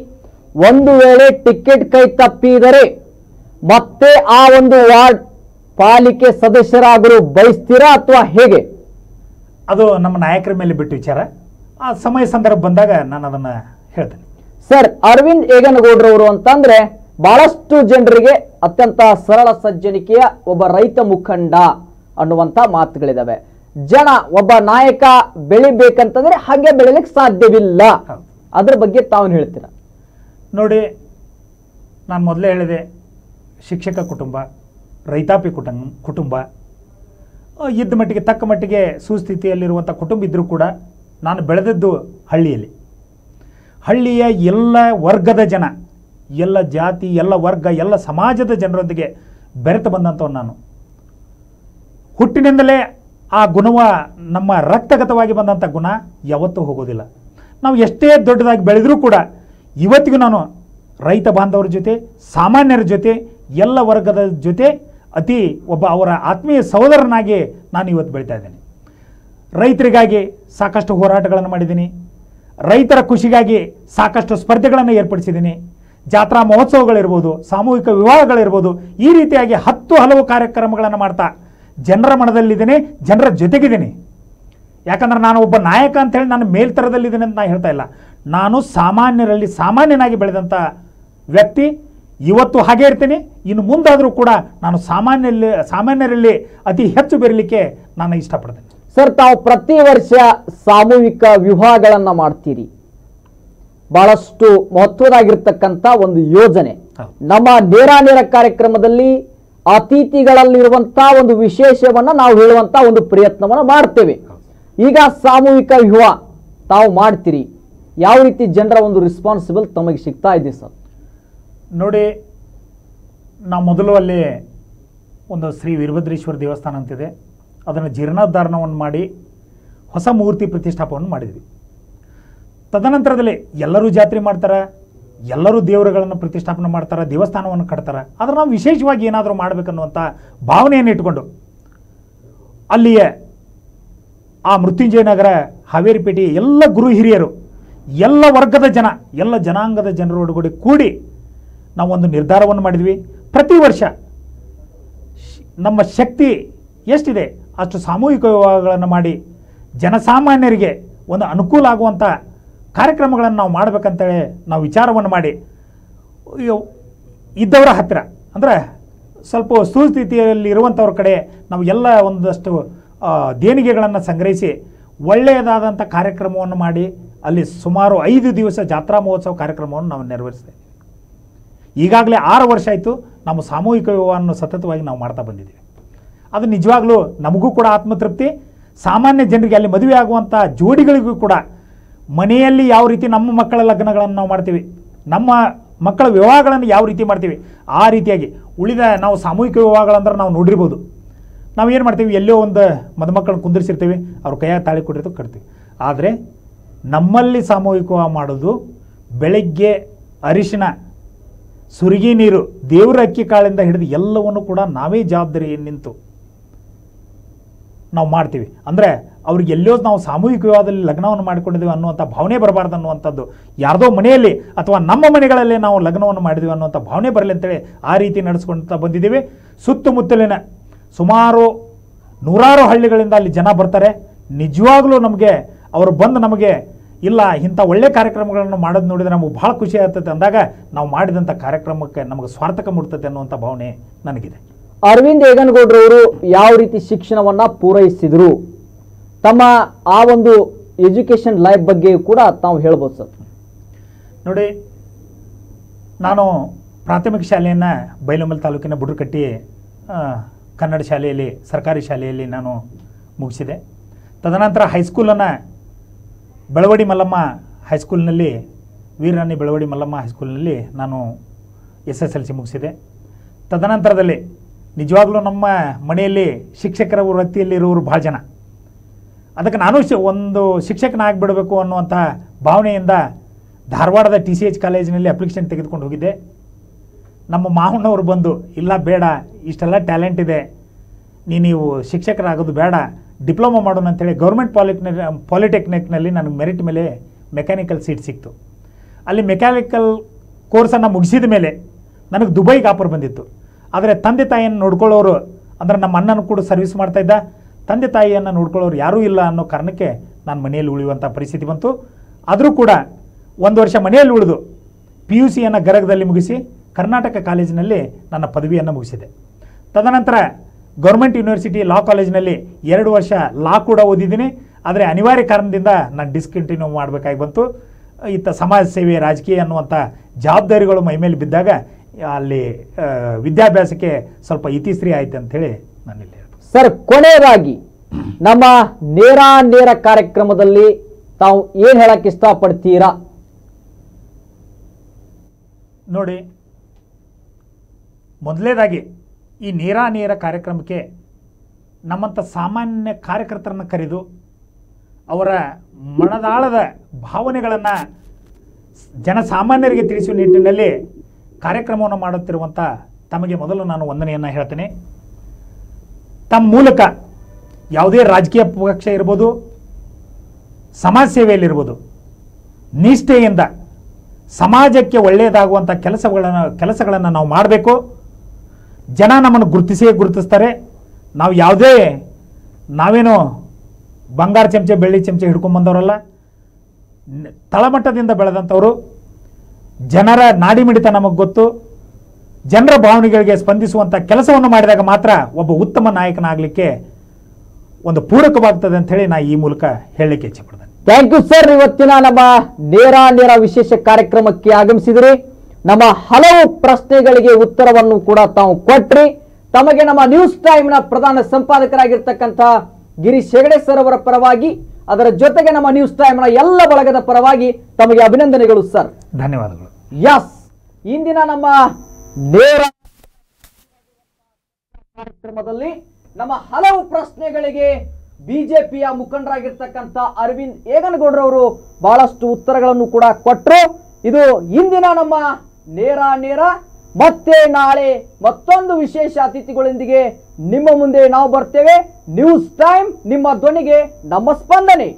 ಒಂದು ವೇಳೆ ಟಿಕೆಟ್ ಕೈ ತಪ್ಪಿದರೆ ಮತ್ತೆ ಆ ಒಂದು ವಾರ್ಡ್ ಪಾಲಿಕೆ ಸದಸ್ಯರಾಗಲು ಬಯಸ್ತೀರಾ ಅಥವಾ ಹೇಗೆ? ಅದು ನಮ್ಮ ನಾಯಕರ ಮೇಲೆ ಬಿಟ್ಟು ವಿಚಾರ. ಆ ಸಮಯ ಸಂದರ್ಭ ಬಂದಾಗ ನಾನು ಅದನ್ನು ಹೇಳ್ತೇನೆ. ಸರ್, ಅರವಿಂದ್ ಏಗನಗೌಡರವರು ಅಂತಂದ್ರೆ ಬಹಳಷ್ಟು ಜನರಿಗೆ ಅತ್ಯಂತ ಸರಳ ಸಜ್ಜನಿಕೆಯ ಒಬ್ಬ ರೈತ ಮುಖಂಡ ಅನ್ನುವಂತ ಮಾತುಗಳಿದಾವೆ. ಜನ ಒಬ್ಬ ನಾಯಕ ಬೆಳಿಬೇಕಂತಂದ್ರೆ ಹಾಗೆ ಬೆಳಿಲಿಕ್ಕೆ ಸಾಧ್ಯವಿಲ್ಲ. ಅದ್ರ ಬಗ್ಗೆ ತಾವು ಹೇಳ್ತೀರಾ? ನೋಡಿ, ನಾನು ಮೊದಲೇ ಹೇಳಿದೆ, ಶಿಕ್ಷಕ ಕುಟುಂಬ, ರೈತಾಪಿ ಕುಟುಂಬ, ಇದ್ದ ಮಟ್ಟಿಗೆ ತಕ್ಕ ಮಟ್ಟಿಗೆ ಸುಸ್ಥಿತಿಯಲ್ಲಿರುವಂಥ ಕುಟುಂಬ ಇದ್ದರೂ ಕೂಡ ನಾನು ಬೆಳೆದದ್ದು ಹಳ್ಳಿಯಲ್ಲಿ. ಹಳ್ಳಿಯ ಎಲ್ಲ ವರ್ಗದ ಜನ, ಎಲ್ಲ ಜಾತಿ, ಎಲ್ಲ ವರ್ಗ, ಎಲ್ಲ ಸಮಾಜದ ಜನರೊಂದಿಗೆ ಬೆರೆತು ಬಂದಂಥವ್ನು ನಾನು. ಹುಟ್ಟಿನಿಂದಲೇ ಆ ಗುಣವ, ನಮ್ಮ ರಕ್ತಗತವಾಗಿ ಬಂದಂಥ ಗುಣ ಯಾವತ್ತೂ ಹೋಗೋದಿಲ್ಲ. ನಾವು ಎಷ್ಟೇ ದೊಡ್ಡದಾಗಿ ಬೆಳೆದರೂ ಕೂಡ ಇವತ್ತಿಗೂ ನಾನು ರೈತ ಬಾಂಧವರ ಜೊತೆ, ಸಾಮಾನ್ಯರ ಜೊತೆ, ಎಲ್ಲ ವರ್ಗದ ಜೊತೆ ಒಬ್ಬ ಅವರ ಆತ್ಮೀಯ ಸಹೋದರನಾಗಿ ನಾನು ಇವತ್ತು ಬೆಳೀತಾ ಇದ್ದೇನೆ. ರೈತರಿಗಾಗಿ ಸಾಕಷ್ಟು ಹೋರಾಟಗಳನ್ನು ಮಾಡಿದ್ದೀನಿ. ರೈತರ ಖುಷಿಗಾಗಿ ಸಾಕಷ್ಟು ಸ್ಪರ್ಧೆಗಳನ್ನು ಏರ್ಪಡಿಸಿದ್ದೀನಿ. ಜಾತ್ರಾ ಮಹೋತ್ಸವಗಳಿರ್ಬೋದು, ಸಾಮೂಹಿಕ ವಿವಾಹಗಳಿರ್ಬೋದು, ಈ ರೀತಿಯಾಗಿ ಹಲವು ಕಾರ್ಯಕ್ರಮಗಳನ್ನು ಮಾಡ್ತಾ ಜನರ ಮನದಲ್ಲಿದ್ದೀನಿ, ಜನರ ಜೊತೆಗಿದ್ದೀನಿ. ಯಾಕಂದ್ರೆ ನಾನು ಒಬ್ಬ ನಾಯಕ ಅಂತೇಳಿ ನಾನು ಮೇಲ್ತರದಲ್ಲಿದ್ದೀನಿ ಅಂತ ನಾನು ಹೇಳ್ತಾ ಇಲ್ಲ. ನಾನು ಸಾಮಾನ್ಯರಲ್ಲಿ ಸಾಮಾನ್ಯನಾಗಿ ಬೆಳೆದಂಥ ವ್ಯಕ್ತಿ. ಇವತ್ತು ಹಾಗೆ ಇರ್ತೀನಿ, ಇನ್ನು ಮುಂದಾದರೂ ಕೂಡ ನಾನು ಸಾಮಾನ್ಯರಲ್ಲಿ ಅತಿ ಹೆಚ್ಚು ಬೆರಲಿಕ್ಕೆ ನಾನು ಇಷ್ಟಪಡ್ತೇನೆ. ಸರ್, ತಾವು ಪ್ರತಿ ವರ್ಷ ಸಾಮೂಹಿಕ ವಿವಾಹಗಳನ್ನ ಮಾಡ್ತೀರಿ. ಬಹಳಷ್ಟು ಮಹತ್ವದಾಗಿರ್ತಕ್ಕಂಥ ಒಂದು ಯೋಜನೆ. ನಮ್ಮ ನೇರ ಕಾರ್ಯಕ್ರಮದಲ್ಲಿ ಅತಿಥಿಗಳಲ್ಲಿರುವಂತಹ ಒಂದು ವಿಶೇಷವನ್ನ ನಾವು ಹೇಳುವಂತ ಒಂದು ಪ್ರಯತ್ನವನ್ನ ಮಾಡ್ತೇವೆ. ಈಗ ಸಾಮೂಹಿಕ ವಿವಾಹ ತಾವು ಮಾಡ್ತೀರಿ, ಯಾವ ರೀತಿ ಜನರ ಒಂದು ರೆಸ್ಪಾನ್ಸಿಬಲ್ ತಮಗೆ ಸಿಗ್ತಾ ಇದೆ ಸರ್? ನೋಡಿ, ನಾವು ಮೊದಲು ಅಲ್ಲಿ ಒಂದು ಶ್ರೀ ವೀರಭದ್ರೇಶ್ವರ ದೇವಸ್ಥಾನ ಅಂತಿದೆ, ಅದನ್ನು ಜೀರ್ಣೋದ್ಧಾರಣವನ್ನು ಮಾಡಿ ಹೊಸ ಮೂರ್ತಿ ಪ್ರತಿಷ್ಠಾಪನೆ ಮಾಡಿದ್ವಿ. ತದನಂತರದಲ್ಲಿ ಎಲ್ಲರೂ ಜಾತ್ರೆ ಮಾಡ್ತಾರೆ, ಎಲ್ಲರೂ ದೇವರುಗಳನ್ನು ಪ್ರತಿಷ್ಠಾಪನೆ ಮಾಡ್ತಾರೆ, ದೇವಸ್ಥಾನವನ್ನು ಕಟ್ತಾರೆ. ಆದರೆ ನಾವು ವಿಶೇಷವಾಗಿ ಏನಾದರೂ ಮಾಡಬೇಕನ್ನುವಂಥ ಭಾವನೆಯನ್ನು ಇಟ್ಕೊಂಡು ಅಲ್ಲಿಯೇ ಆ ಮೃತ್ಯುಂಜಯ ನಗರ, ಹಾವೇರಿಪೇಟೆ ಎಲ್ಲ ಗುರು ಹಿರಿಯರು, ಎಲ್ಲ ವರ್ಗದ ಜನ, ಎಲ್ಲ ಜನಾಂಗದ ಜನರೊಡಗೂಡಿ ಕೂಡಿ ನಾವು ಒಂದು ನಿರ್ಧಾರವನ್ನು ಮಾಡಿದ್ವಿ. ಪ್ರತಿ ವರ್ಷ ನಮ್ಮ ಶಕ್ತಿ ಎಷ್ಟಿದೆ ಅಷ್ಟು ಸಾಮೂಹಿಕ ವಿವಾಹಗಳನ್ನು ಮಾಡಿ ಜನಸಾಮಾನ್ಯರಿಗೆ ಒಂದು ಅನುಕೂಲ ಆಗುವಂಥ ಕಾರ್ಯಕ್ರಮಗಳನ್ನು ನಾವು ಮಾಡಬೇಕಂತೇಳಿ ನಾವು ವಿಚಾರವನ್ನು ಮಾಡಿ ಇದ್ದವರ ಹತ್ತಿರ, ಅಂದರೆ ಸ್ವಲ್ಪ ಸುಸ್ಥಿತಿಯಲ್ಲಿ ಇರುವಂಥವ್ರ ಕಡೆ ನಾವು ಎಲ್ಲ ಒಂದಷ್ಟು ದೇಣಿಗೆಗಳನ್ನು ಸಂಗ್ರಹಿಸಿ ಒಳ್ಳೆಯದಾದಂಥ ಕಾರ್ಯಕ್ರಮವನ್ನು ಮಾಡಿ ಅಲ್ಲಿ ಸುಮಾರು 5 ದಿವಸ ಜಾತ್ರಾ ಮಹೋತ್ಸವ ಕಾರ್ಯಕ್ರಮವನ್ನು ನಾವು ನೆರವೇರಿಸ್ತೇವೆ. ಈಗಾಗಲೇ 6 ವರ್ಷ ಆಯಿತು ನಮ್ಮ ಸಾಮೂಹಿಕ ವಿವಾಹವನ್ನು ಸತತವಾಗಿ ನಾವು ಮಾಡ್ತಾ ಬಂದಿದ್ದೀವಿ. ಅದು ನಿಜವಾಗ್ಲೂ ನಮಗೂ ಕೂಡ ಆತ್ಮತೃಪ್ತಿ. ಸಾಮಾನ್ಯ ಜನರಿಗೆ ಅಲ್ಲಿ ಮದುವೆ ಆಗುವಂಥ ಜೋಡಿಗಳಿಗೂ ಕೂಡ ಮನೆಯಲ್ಲಿ ಯಾವ ರೀತಿ ನಮ್ಮ ಮಕ್ಕಳ ಲಗ್ನಗಳನ್ನು ನಾವು ಮಾಡ್ತೀವಿ, ನಮ್ಮ ಮಕ್ಕಳ ವಿವಾಹಗಳನ್ನು ಯಾವ ರೀತಿ ಮಾಡ್ತೀವಿ, ಆ ರೀತಿಯಾಗಿ ಉಳಿದ ನಾವು ಸಾಮೂಹಿಕ ವಿವಾಹಗಳಂದ್ರೆ ನಾವು ನೋಡಿರ್ಬೋದು. ನಾವು ಏನು ಮಾಡ್ತೀವಿ, ಎಲ್ಲೋ ಒಂದು ಮದುಮಕ್ಕಳನ್ನ ಕುಂದಿರಿಸಿರ್ತೀವಿ, ಅವ್ರ ಕೈಯಾಗ ತಾಳಿ ಕೊಟ್ಟಿರ್ತೀವಿ, ಕಟ್ತೀವಿ. ಆದರೆ ನಮ್ಮಲ್ಲಿ ಸಾಮೂಹಿಕ ವಿವಾಹ ಮಾಡೋದು ಬೆಳಗ್ಗೆ ಅರಿಶಿನ, ಸುರಿಗಿ ನೀರು, ದೇವರ ಅಕ್ಕಿ ಕಾಳಿಂದ ಹಿಡಿದು ಎಲ್ಲವನ್ನು ಕೂಡ ನಾವೇ ಜವಾಬ್ದಾರಿ ನಿಂತು ನಾವು ಮಾಡ್ತೀವಿ. ಅಂದರೆ ಅವ್ರಿಗೆ ಎಲ್ಲೋ ನಾವು ಸಾಮೂಹಿಕ ವಿವಾಹದಲ್ಲಿ ಲಗ್ನವನ್ನು ಮಾಡಿಕೊಂಡಿದ್ದೀವಿ ಅನ್ನುವಂಥ ಭಾವನೆ ಬರಬಾರ್ದು ಅನ್ನುವಂಥದ್ದು, ಯಾರ್ದೋ ಮನೆಯಲ್ಲಿ ಅಥವಾ ನಮ್ಮ ಮನೆಗಳಲ್ಲಿ ನಾವು ಲಗ್ನವನ್ನು ಮಾಡಿದ್ದೀವಿ ಅನ್ನುವಂಥ ಭಾವನೆ ಬರಲಿ ಅಂತೇಳಿ ಆ ರೀತಿ ನಡೆಸ್ಕೊಳ್ತಾ ಬಂದಿದ್ದೀವಿ. ಸುತ್ತಮುತ್ತಲಿನ ಸುಮಾರು ನೂರಾರು ಹಳ್ಳಿಗಳಿಂದ ಅಲ್ಲಿ ಜನ ಬರ್ತಾರೆ. ನಿಜವಾಗ್ಲೂ ನಮಗೆ ಅವರು ಬಂದು ನಮಗೆ ಇಲ್ಲ ಇಂಥ ಒಳ್ಳೆ ಕಾರ್ಯಕ್ರಮಗಳನ್ನು ಮಾಡೋದು ನೋಡಿದರೆ ನಮಗೆ ಭಾಳ ಖುಷಿ ಆಗ್ತದೆ ಅಂದಾಗ ನಾವು ಮಾಡಿದಂಥ ಕಾರ್ಯಕ್ರಮಕ್ಕೆ ನಮಗೆ ಸ್ವಾರ್ಥಕ ಮೂಡ್ತದೆ ಅನ್ನುವಂಥ ಭಾವನೆ ನನಗಿದೆ. ಅರವಿಂದ್ ಏಗನಗೌಡರವರು ಯಾವ ರೀತಿ ಶಿಕ್ಷಣವನ್ನ ಪೂರೈಸಿದ್ರು, ತಮ್ಮ ಆ ಒಂದು ಎಜುಕೇಶನ್ ಲೈಫ್ ಬಗ್ಗೆ ಕೂಡ ತಾವು ಹೇಳ್ಬೋದು ಸರ್. ನೋಡಿ, ನಾನು ಪ್ರಾಥಮಿಕ ಶಾಲೆಯನ್ನು ಬೈಲಹೊಂಗಲ ತಾಲೂಕಿನ ಬುಡ್ರಕಟ್ಟಿ ಕನ್ನಡ ಶಾಲೆಯಲ್ಲಿ, ಸರ್ಕಾರಿ ಶಾಲೆಯಲ್ಲಿ ನಾನು ಮುಗಿಸಿದೆ. ತದನಂತರ ಹೈಸ್ಕೂಲನ್ನು ಬೆಳವಡಿ ಮಲ್ಲಮ್ಮ ಹೈಸ್ಕೂಲ್ನಲ್ಲಿ, ವೀರರಾಣಿ ಬೆಳವಡಿ ಮಲ್ಲಮ್ಮ ಹೈಸ್ಕೂಲ್ನಲ್ಲಿ ನಾನು SSLC ಮುಗಿಸಿದೆ. ತದನಂತರದಲ್ಲಿ ನಿಜವಾಗ್ಲೂ ನಮ್ಮ ಮನೆಯಲ್ಲಿ ಶಿಕ್ಷಕರ ವೃತ್ತಿಯಲ್ಲಿರೋರು ಭಾಳ ಜನ. ಅದಕ್ಕೆ ನಾನು ಒಂದು ಶಿಕ್ಷಕನಾಗಿಬಿಡಬೇಕು ಅನ್ನುವಂಥ ಭಾವನೆಯಿಂದ ಧಾರವಾಡದ TCH ಕಾಲೇಜಿನಲ್ಲಿ ಅಪ್ಲಿಕೇಶನ್ ತೆಗೆದುಕೊಂಡು ಹೋಗಿದ್ದೆ. ನಮ್ಮ ಮಾವನವರು ಬಂದು, ಇಲ್ಲ ಬೇಡ, ಇಷ್ಟೆಲ್ಲ ಟ್ಯಾಲೆಂಟ್ ಇದೆ, ನೀವು ಶಿಕ್ಷಕರಾಗೋದು ಬೇಡ, ಡಿಪ್ಲೊಮಾ ಮಾಡೋಣ ಅಂತೇಳಿ ಗೌರ್ಮೆಂಟ್ ಪಾಲಿಟೆಕ್ನಿಕ್ನಲ್ಲಿ ನನಗೆ ಮೆರಿಟ್ ಮೇಲೆ ಮೆಕ್ಯಾನಿಕಲ್ ಸೀಟ್ ಸಿಕ್ತು. ಅಲ್ಲಿ ಮೆಕ್ಯಾನಿಕಲ್ ಕೋರ್ಸನ್ನು ಮುಗಿಸಿದ ಮೇಲೆ ನನಗೆ ದುಬೈಗೆ ಆಫರ್ ಬಂದಿತ್ತು. ಆದರೆ ತಂದೆ ತಾಯಿಯನ್ನು ನೋಡ್ಕೊಳ್ಳೋರು, ಅಂದರೆ ನಮ್ಮ ಅಣ್ಣನ ಕೂಡ ಸರ್ವಿಸ್ ಮಾಡ್ತಾಯಿದ್ದ, ತಂದೆ ತಾಯಿಯನ್ನು ನೋಡ್ಕೊಳ್ಳೋರು ಯಾರೂ ಇಲ್ಲ ಅನ್ನೋ ಕಾರಣಕ್ಕೆ ನಾನು ಮನೆಯಲ್ಲಿ ಉಳಿಯುವಂಥ ಪರಿಸ್ಥಿತಿ ಬಂತು. ಆದರೂ ಕೂಡ ಒಂದು ವರ್ಷ ಮನೆಯಲ್ಲಿ ಉಳಿದು PUCಯನ್ನು ಗರಗದಲ್ಲಿ ಮುಗಿಸಿ ಕರ್ನಾಟಕ ಕಾಲೇಜಿನಲ್ಲಿ ನನ್ನ ಪದವಿಯನ್ನು ಮುಗಿಸಿದೆ. ತದನಂತರ ಗೌರ್ಮೆಂಟ್ ಯೂನಿವರ್ಸಿಟಿ ಲಾ ಕಾಲೇಜಿನಲ್ಲಿ 2 ವರ್ಷ ಲಾ ಕೂಡ ಓದಿದ್ದೀನಿ. ಆದರೆ ಅನಿವಾರ್ಯ ಕಾರಣದಿಂದ ನಾನು ಡಿಸ್ಕಂಟಿನ್ಯೂ ಮಾಡಬೇಕಾಗಿ ಬಂತು. ಇತ್ತ ಸಮಾಜ ಸೇವೆ, ರಾಜಕೀಯ ಅನ್ನುವಂಥ ಜವಾಬ್ದಾರಿಗಳು ಮೈಮೇಲೆ ಬಿದ್ದಾಗ ಅಲ್ಲಿ ವಿದ್ಯಾಭ್ಯಾಸಕ್ಕೆ ಸ್ವಲ್ಪ ಇತಿಶ್ರೀ ಆಯ್ತು ಅಂಥೇಳಿ ನಾನಿಲ್ಲಿ ಹೇಳ್ಬೋದು. ಸರ್, ಕೊನೆಯದಾಗಿ ನಮ್ಮ ನೇರ ಕಾರ್ಯಕ್ರಮದಲ್ಲಿ ತಾವು ಏನು ಹೇಳಕ್ಕೆ ಇಷ್ಟಪಡ್ತೀರಾ? ನೋಡಿ, ಮೊದಲನೇದಾಗಿ ಈ ನೇರ ಕಾರ್ಯಕ್ರಮಕ್ಕೆ ನಮ್ಮಂಥ ಸಾಮಾನ್ಯ ಕಾರ್ಯಕರ್ತರನ್ನು ಕರೆದು ಅವರ ಮನದಾಳದ ಭಾವನೆಗಳನ್ನು ಜನಸಾಮಾನ್ಯರಿಗೆ ತಿಳಿಸುವ ನಿಟ್ಟಿನಲ್ಲಿ ಕಾರ್ಯಕ್ರಮವನ್ನು ಮಾಡುತ್ತಿರುವಂಥ ತಮಗೆ ಮೊದಲು ನಾನು ವಂದನೆಯನ್ನು ಹೇಳ್ತೇನೆ. ತಮ್ಮ ಮೂಲಕ ಯಾವುದೇ ರಾಜಕೀಯ ಪಕ್ಷ ಇರ್ಬೋದು, ಸಮಾಜ ಸೇವೆಯಲ್ಲಿರ್ಬೋದು, ನಿಷ್ಠೆಯಿಂದ ಸಮಾಜಕ್ಕೆ ಒಳ್ಳೆಯದಾಗುವಂಥ ಕೆಲಸಗಳನ್ನು ನಾವು ಮಾಡಬೇಕು. ಜನ ನಮ್ಮನ್ನು ಗುರುತಿಸ್ತಾರೆ. ನಾವೇನೋ ಬಂಗಾರ ಚಮಚೆ, ಬೆಳ್ಳಿ ಚಮಚೆ ಹಿಡ್ಕೊಂಡ್ಬಂದವರಲ್ಲ. ತಳಮಟ್ಟದಿಂದ ಬೆಳೆದಂಥವರು. ಜನರ ನಾಡಿಮಿಡಿತ ನಮಗೆ ಗೊತ್ತು. ಜನರ ಭಾವನೆಗಳಿಗೆ ಸ್ಪಂದಿಸುವಂಥ ಕೆಲಸವನ್ನು ಮಾಡಿದಾಗ ಮಾತ್ರ ಒಬ್ಬ ಉತ್ತಮ ನಾಯಕನಾಗಲಿಕ್ಕೆ ಒಂದು ಪೂರಕವಾಗ್ತದೆ ಅಂತ ಹೇಳಿ ನಾನು ಈ ಮೂಲಕ ಹೇಳಲಿಕ್ಕೆ ಇಚ್ಛೆಪಡ್ತೇನೆ. Thank you sir. ಇವತ್ತಿನ ನಮ್ಮ ನೇರ ವಿಶೇಷ ಕಾರ್ಯಕ್ರಮಕ್ಕೆ ಆಗಮಿಸಿದ್ರಿ. ನಮ್ಮ ಹಲವು ಪ್ರಶ್ನೆಗಳಿಗೆ ಉತ್ತರವನ್ನು ಕೂಡ ತಾವು ಕೊಟ್ರಿ. ತಮಗೆ ನಮ್ಮ ನ್ಯೂಸ್ ಟೈಮ್ನ ಪ್ರಧಾನ ಸಂಪಾದಕರಾಗಿರ್ತಕ್ಕಂಥ ಗಿರೀಶ್ ಹೆಗಡೆ ಸರ್ ಅವರ ಪರವಾಗಿ, ಅದರ ಜೊತೆಗೆ ನಮ್ಮ ನ್ಯೂಸ್ ಟೈಮ್ನ ಎಲ್ಲ ಬಳಗದ ಪರವಾಗಿ ತಮಗೆ ಅಭಿನಂದನೆಗಳು ಸರ್. ಧನ್ಯವಾದಗಳು. ಯಸ್, ಇಂದಿನ ನಮ್ಮ ನೇರ ಕಾರ್ಯಕ್ರಮದಲ್ಲಿ ನಮ್ಮ ಹಲವು ಪ್ರಶ್ನೆಗಳಿಗೆ ಬಿಜೆಪಿಯ ಮುಖಂಡರಾಗಿರ್ತಕ್ಕಂಥ ಅರವಿಂದ್ ಏಗನಗೌಡರವರು ಬಹಳಷ್ಟು ಉತ್ತರಗಳನ್ನು ಕೂಡ ಕೊಟ್ಟರು. ಇದು ಇಂದಿನ ನಮ್ಮ ನೇರ. ಮತ್ತೆ ನಾಳೆ ಮತ್ತೊಂದು ವಿಶೇಷ ಅತಿಥಿಗಳೊಂದಿಗೆ ನಿಮ್ಮ ಮುಂದೆ ನಾವು ಬರ್ತೇವೆ. ನ್ಯೂಸ್ ಟೈಮ್, ನಿಮ್ಮ ಧ್ವನಿಗೆ ನಮ್ಮ ಸ್ಪಂದನೆ.